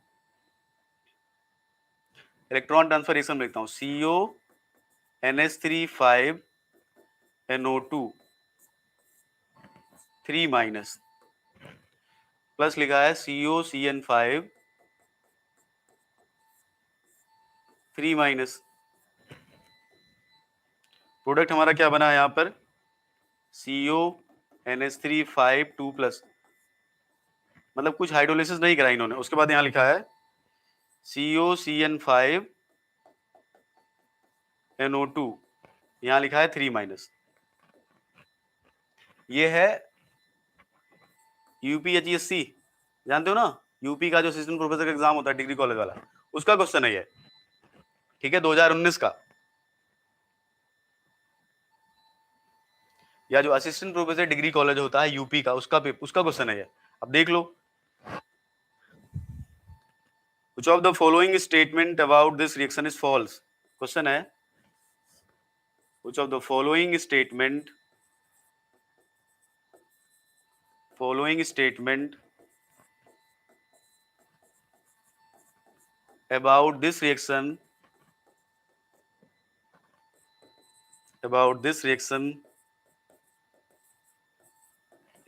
इलेक्ट्रॉन ट्रांसफर रिएक्शन लिखता हूँ, CONH3 5NO2 3- प्लस लिखा है COCN5 3-। प्रोडक्ट हमारा क्या बना है यहाँ पर, CONH3 5 2+, मतलब कुछ हाइड्रोलिसिस नहीं करा इन्होंने। उसके बाद यहाँ लिखा है COCN5 NO2, यहाँ लिखा है 3-। ये है UPHESC, जानते हो ना, यूपी का जो असिस्टेंट प्रोफेसर का एग्जाम होता है डिग्री कॉलेज वाला, उसका क्वेश्चन है ये, ठीक है, 2019 का। या जो असिस्टेंट प्रोफेसर डिग्री कॉलेज होता है यूपी का, उसका क्वेश्चन है ये। अब देख लो, which of the following statement about this reaction is false? Question है, which of the following statement about this reaction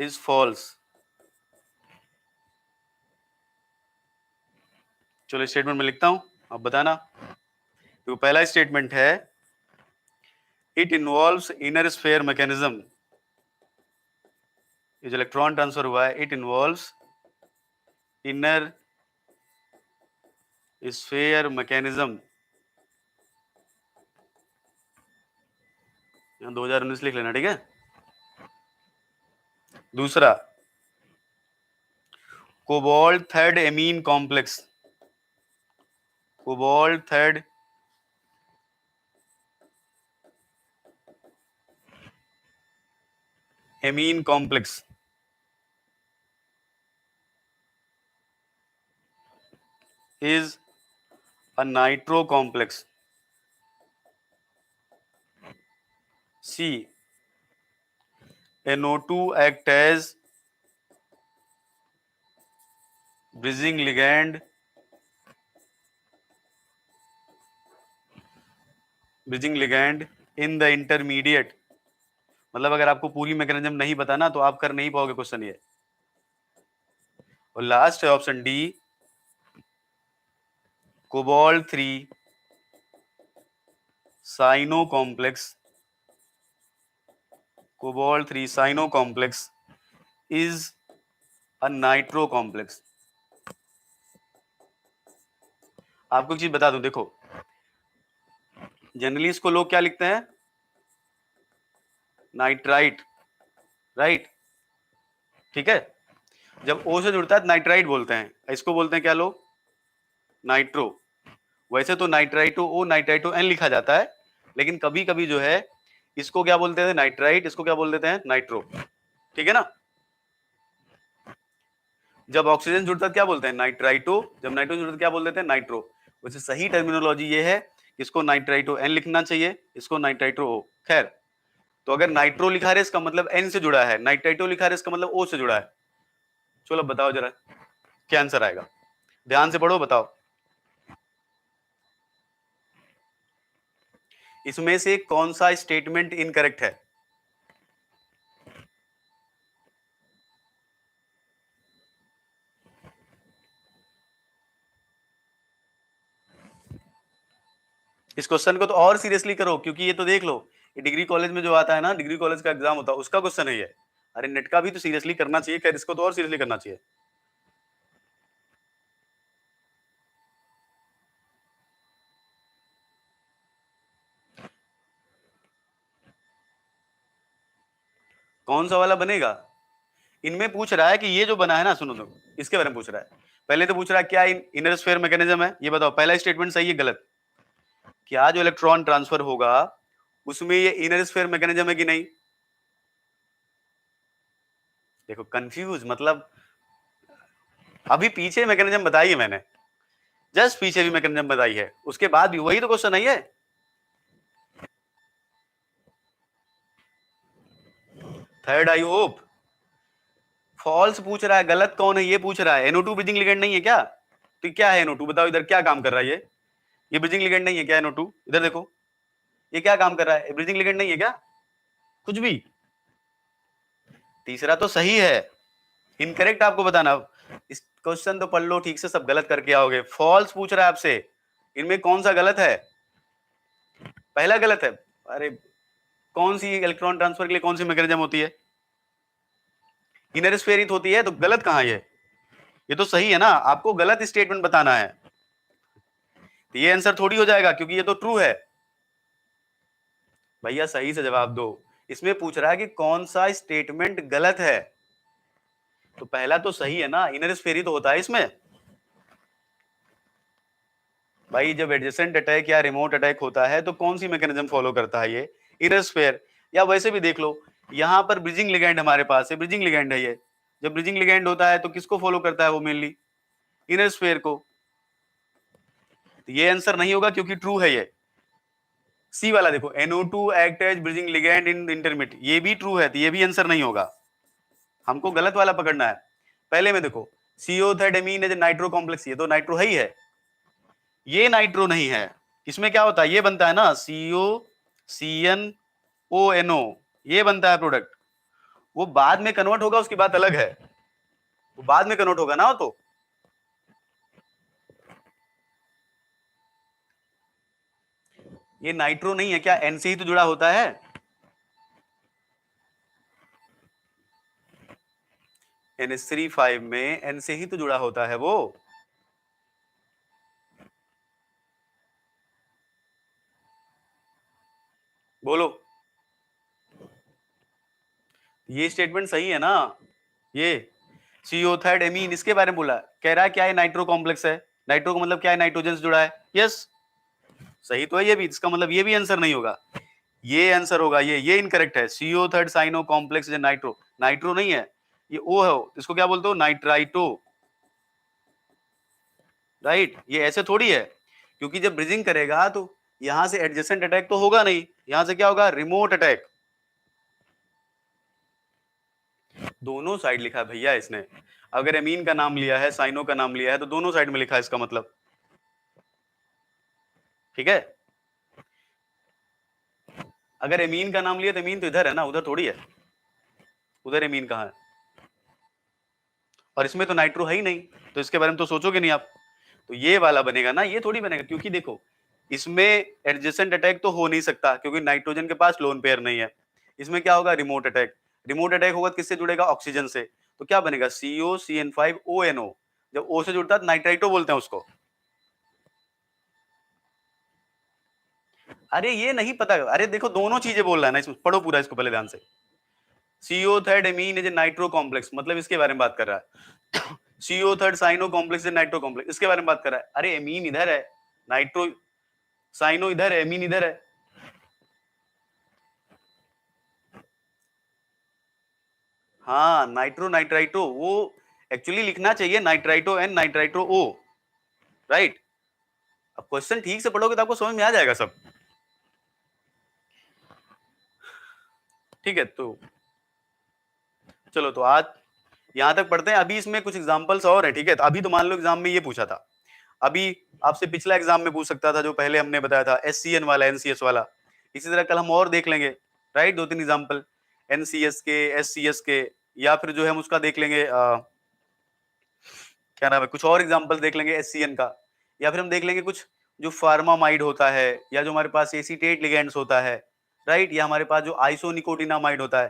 is false? चलो स्टेटमेंट में लिखता हूं, अब बताना। तो पहला स्टेटमेंट है, it involves inner sphere mechanism. ये जो इलेक्ट्रॉन ट्रांसफर हुआ है, it involves inner sphere mechanism. 2019 लिख लेना, ठीक है। दूसरा, cobalt third amine complex, cobalt third amine complex is a nitro complex. C, NO2 act as bridging ligand in the intermediate। मतलब अगर आपको पूरी मैकेनिज्म नहीं पता ना, तो आप कर नहीं पाओगे क्वेश्चन ये। और लास्ट है option D, cobalt 3 cyano complex, cobalt 3 cyano complex is a nitro complex. आपको एक चीज बता दूं, देखो जनरली इसको लोग क्या लिखते हैं, नाइट्राइट, राइट, ठीक है। जब ओ से जुड़ता है नाइट्राइट बोलते हैं, इसको बोलते हैं क्या लोग, नाइट्रो। वैसे तो नाइट्राइटो ओ नाइट्राइटो एन लिखा जाता है, लेकिन कभी कभी जो है इसको क्या बोलते हैं, नाइट्राइट, इसको क्या बोल देते हैं, नाइट्रो, ठीक है ना। जब ऑक्सीजन जुड़ता है क्या बोलते हैं, नाइट्राइटो, जब नाइट्रोजन जुड़ता है क्या बोल देते हैं, नाइट्रो। वैसे सही टर्मिनोलॉजी ये है, इसको नाइट्राइटो एन लिखना चाहिए, इसको नाइट्राइटो ओ। खैर, तो अगर नाइट्रो लिखा है इसका मतलब एन से जुड़ा है, नाइट्राइटो लिखा है इसका मतलब ओ से जुड़ा है। चलो बताओ जरा क्या आंसर आएगा, ध्यान से पढ़ो, बताओ इसमें से कौन सा स्टेटमेंट इनकरेक्ट है। इस क्वेश्चन को तो और सीरियसली करो, क्योंकि ये तो देख लो, ये डिग्री कॉलेज में जो आता है ना, डिग्री कॉलेज का एग्जाम होता है, उसका क्वेश्चन है ये। अरे नेट का भी तो सीरियसली करना चाहिए, खैर इसको तो और सीरियसली करना चाहिए। कौन सा वाला बनेगा, इनमें पूछ रहा है कि ये जो बना है ना, सुनो तो इसके बारे में पूछ रहा है। पहले तो पूछ रहा है क्या इनर स्फीयर मैकेनिज्म है, ये बताओ पहला स्टेटमेंट सही है गलत। क्या जो इलेक्ट्रॉन ट्रांसफर होगा उसमें ये इनर स्फीयर मैकेनिज्म है कि नहीं। देखो कंफ्यूज मतलब, अभी पीछे मैकेनिज्म बताई है मैंने, जस्ट पीछे भी मैकेनिज्म बताई है, उसके बाद भी वही तो क्वेश्चन नहीं है। थर्ड आई होप, फॉल्स पूछ रहा है, गलत कौन है ये पूछ रहा है। NO2 ब्रिजिंग लिगेंड नहीं है क्या, तो क्या है NO2 बताओ, इधर क्या काम कर रहा है ये ब्रिजिंग लिगेंड नहीं है क्या NO2, इधर देखो ये क्या काम कर रहा है, ब्रिजिंग लिगेंड नहीं है क्या कुछ भी। तीसरा तो सही है, इनकरेक्ट आपको बताना। इस क्वेश्चन तो पढ़ लो ठीक से, सब गलत करके आओगे। फॉल्स पूछ रहा है आपसे, इनमें कौन सा गलत है, पहला गलत है। अरे कौन सी इलेक्ट्रॉन ट्रांसफर के लिए कौन सी मैकेनिज्म होती है, इनर स्फीयर होती है, तो गलत कहां है। ये तो सही है ना, आपको गलत स्टेटमेंट बताना है, तो ये आंसर थोड़ी हो जाएगा क्योंकि ये तो ट्रू है। भैया सही से जवाब दो, इसमें पूछ रहा है कि कौन सा स्टेटमेंट गलत है, तो पहला तो सही है ना, इनर स्फीयर ही तो होता है इसमें। भाई जब एडजेसेंट अटैक या रिमोट अटैक होता है तो कौन सी मैकेनिज्म फॉलो करता है ये, इनर स्फीयर। या वैसे भी देख लो, यहाँ पर ब्रिजिंग लिगैंड हमारे पास है, ब्रिजिंग लिगैंड है ये, जब ब्रिजिंग लिगैंड होता है तो किसको फॉलो करता है वो मेनली, इनर स्फीयर को, तो ये आंसर नहीं होगा क्योंकि ट्रू है ये। सी वाला देखो, NO2 act as bridging ligand in intermediate, ये भी ट्रू है, तो ये भी आंसर नहीं होगा, हमको गलत वाला पकड़ना है। पहले में देखो, CO third amine as nitro complex, ये तो नाइट्रो है ही है, ये नाइट्रो नहीं है, इसमें क्या होता है, ये बनता है ना COCnONO, ये बनता है प्रोडक्ट, वो बाद में कन्वर्ट होगा उसकी बात अलग है, वो बाद में कन्वर्ट होगा ना, तो ये नाइट्रो नहीं है क्या, N से ही तो जुड़ा होता है, NH3 5 में N से ही तो जुड़ा होता है वो। बोलो, ये स्टेटमेंट सही है ना, ये CO थर्ड एमीन इसके बारे में बोला, कह रहा है क्या है नाइट्रो कॉम्प्लेक्स है, नाइट्रो का मतलब क्या है, नाइट्रोजन से जुड़ा है, यस सही तो है ये भी, इसका मतलब ये भी आंसर नहीं होगा, ये आंसर होगा, ये इनकरेक्ट है, CO third cyano complex nitro, nitro नहीं है, ये ओ है, इसको क्या बोलते हो, नाइट्राइटो, राइट, ये ऐसे थोड़ी है, क्योंकि जब ब्रिजिंग करेगा तो यहां से एडजेसेंट अटैक तो होगा नहीं, यहां से क्या होगा, रिमोट अटैक, दोनों साइड लिखा है भैया इसने, अगर एमीन का नाम लिया है, साइनो का नाम लिया है, तो दोनों साइड में लिखा है इसका मतलब, ठीक है, अगर एमीन का नाम लिया तो एमीन तो इधर है ना, उधर थोड़ी है, उधर एमीन कहाँ है, और इसमें तो नाइट्रो है ही नहीं, तो इसके बारे में तो सोचोगे नहीं आप, तो ये वाला बनेगा ना, ये थोड़ी बनेगा, क्योंकि देखो इसमें एडजेसेंट अटैक तो हो नहीं सकता क्योंकि नाइट्रोजन के पास लोन पेयर नहीं है, इसमें क्या होगा, रिमोट अटैक, रिमोट अटैक होगा तो किससे जुड़ेगा, ऑक्सीजन से, तो क्या बनेगा, COCN5ONO, जब O से जुड़ता है तो नाइट्राइटो बोलते हैं उसको। अरे ये नहीं पता, अरे देखो दोनों चीजें बोल रहा है ना इसमें, पढ़ो पूरा इसको पहले ध्यान से, CO third amine is nitro complex, मतलब इसके बारे में बात कर रहा है, CO third cyano complex nitro complex, इसके बारे में बात कर रहा है, अरे एमीन इधर है, नाइट्रो साइनो इधर है, एमीन इधर है, हाँ नाइट्रो नाइट्राइटो, वो एक्चुअली लिखना चाहिए नाइट्राइटो एन नाइट्राइटो ओ, राइट, अब क्वेश्चन ठीक से पढ़ोगे तो आपको समझ में आ जाएगा सब, ठीक है, तो चलो तो आज यहां तक पढ़ते हैं, अभी इसमें कुछ एग्जांपल्स और है, ठीक है, तो अभी तो मान लो एग्जाम में ये पूछा था, अभी आपसे पिछला एग्जाम में पूछ सकता था जो पहले हमने बताया था, SCN वाला, NCS वाला, इसी तरह कल हम और देख लेंगे, राइट, 2-3 एग्जाम्पल NCS के, SCS के, या फिर जो है हम उसका देख लेंगे, क्या नाम है, कुछ और एग्जाम्पल देख लेंगे SCN का, या फिर हम देख लेंगे कुछ जो फार्मामाइड होता है, या जो हमारे पास एसीटेट लिगेंड्स होता है, राइट, या हमारे पास जो आइसोनिकोटिनामाइड होता है,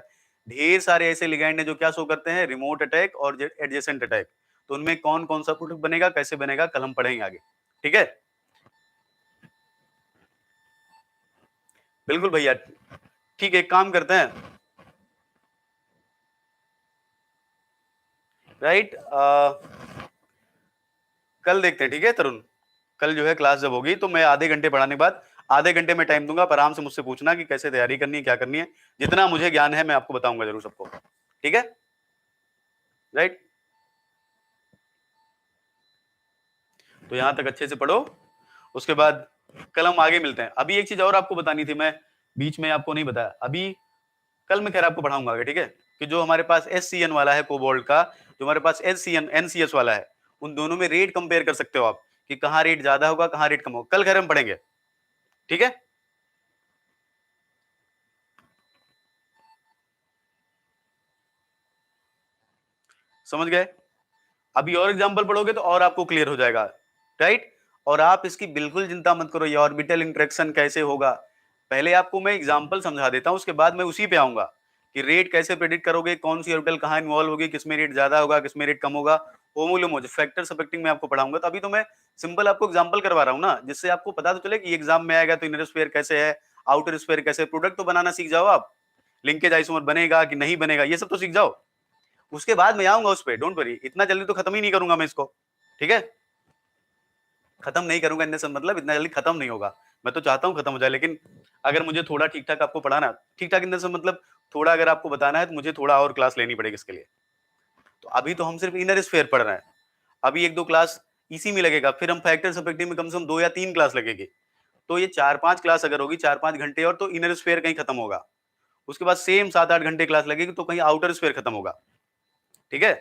ढेर सारे ऐसे लिगेंड हैं जो क्या शो करते हैं, रिमोट अटैक और एडजेसेंट अटैक, तो उनमें कौन कौन सा प्रोडक्ट बनेगा, कैसे बनेगा, कल हम पढ़ेंगे आगे, ठीक है, बिल्कुल भैया, ठीक है, एक काम करते हैं, राइट, कल देखते हैं, ठीक है तरुण, कल जो है क्लास जब होगी तो मैं आधे घंटे पढ़ाने के बाद आधे घंटे में टाइम दूंगा, आप आराम से मुझसे पूछना कि कैसे तैयारी करनी है, क्या करनी है, जितना मुझे ज्ञान है मैं आपको बताऊंगा जरूर सबको, ठीक है, राइट, तो यहां तक अच्छे से पढ़ो, उसके बाद कल हम आगे मिलते हैं। अभी एक चीज और आपको बतानी थी, मैं बीच में आपको नहीं बताया, अभी कल मैं खैर आपको पढ़ाऊंगा आगे, ठीक है, कि जो हमारे पास SCN वाला है कोबाल्ट का, जो हमारे पास SCN NCS वाला है, उन दोनों में रेट कंपेयर कर सकते हो आप कि कहाँ रेट ज्यादा होगा, कहाँ रेट कम होगा, कल खैर हम पढ़ेंगे, ठीक है, समझ गए, अभी और एग्जांपल पढ़ोगे तो और आपको क्लियर हो जाएगा, राइट, और आप इसकी बिल्कुल चिंता मत करो, ये ऑर्बिटल इंटरेक्शन कैसे होगा, पहले आपको मैं एग्जांपल समझा देता हूं, उसके बाद मैं उसी पे आऊंगा कि रेट कैसे प्रेडिक्ट करोगे, कौन सी ऑर्बिटल कहाँ इन्वॉल्व होगी, किसमें रेट ज्यादा होगा, किसमें रेट कम होगा, होमोलोमोज फैक्टर्स अफेक्टिंग में आपको पढ़ाऊंगा। तो अभी तो मैं सिंपल आपको एग्जांपल करवा रहा हूँ ना, जिससे आपको पता तो चले कि एग्जाम में आएगा तो इनर स्फीयर कैसे है, आउटर स्फीयर कैसे, प्रोडक्ट तो बनाना सीख जाओ आप, लिंकेज आइसोमर बनेगा कि नहीं बनेगा ये सब तो सीख जाओ, उसके बाद मैं आऊंगा उस पर, डोंट वरी, इतना जल्दी तो खत्म ही नहीं करूंगा मैं इसको, ठीक है। खत्म नहीं करूंगा इन मतलब इतना जल्दी खत्म नहीं होगा, मैं तो चाहता हूं खत्म हो जाए, लेकिन अगर मुझे थोड़ा ठीक ठाक आपको पढ़ाना, ठीक ठाक इन मतलब थोड़ा अगर आपको बताना है तो मुझे थोड़ा और क्लास लेनी पड़ेगी इसके लिए। तो अभी तो हम सिर्फ इनर स्फीयर पढ़ रहे हैं, अभी एक दो क्लास इसी में लगेगा, फिर हम फैक्टर्स अफेक्टिंग में कम से कम 2 या 3 क्लास लगेगी, तो ये 4-5 क्लास अगर होगी, 4-5 घंटे और, तो इनर स्फीयर कहीं खत्म होगा, उसके बाद सेम 7-8 घंटे क्लास लगेगी तो कहीं आउटर स्फीयर खत्म होगा, ठीक है।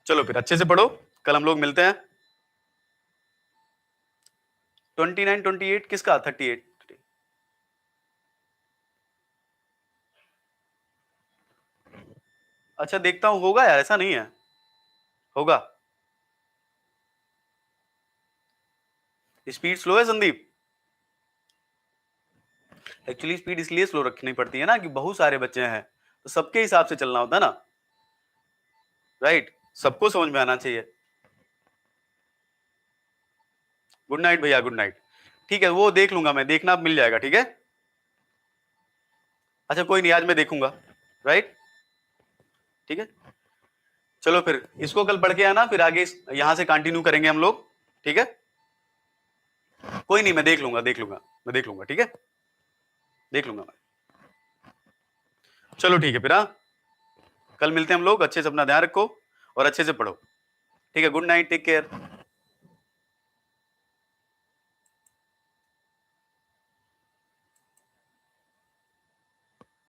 चलो फिर अच्छे से पढ़ो, कल हम लोग मिलते हैं। 29 28 किसका, 38? अच्छा देखता हूं, होगा यार, ऐसा नहीं है, होगा। स्पीड स्लो है संदीप, एक्चुअली स्पीड इसलिए स्लो रखनी पड़ती है ना कि बहुत सारे बच्चे हैं, तो सबके हिसाब से चलना होता है ना, राइट, सबको समझ में आना चाहिए। गुड नाइट भैया, गुड नाइट। ठीक है, वो देख लूंगा मैं, देखना अब मिल जाएगा, ठीक है। अच्छा कोई नहीं, आज मैं देखूंगा, राइट, ठीक है। चलो फिर इसको कल पढ़ के आना, फिर आगे यहां से कंटिन्यू करेंगे हम लोग, ठीक है। कोई नहीं, मैं देख लूंगा, देख लूंगा, मैं देख लूंगा, ठीक है, देख लूंगा मैं। चलो ठीक है फिर, हाँ कल मिलते हैं हम लोग, अच्छे से अपना ध्यान रखो और अच्छे से पढ़ो, ठीक है। Good night, take care.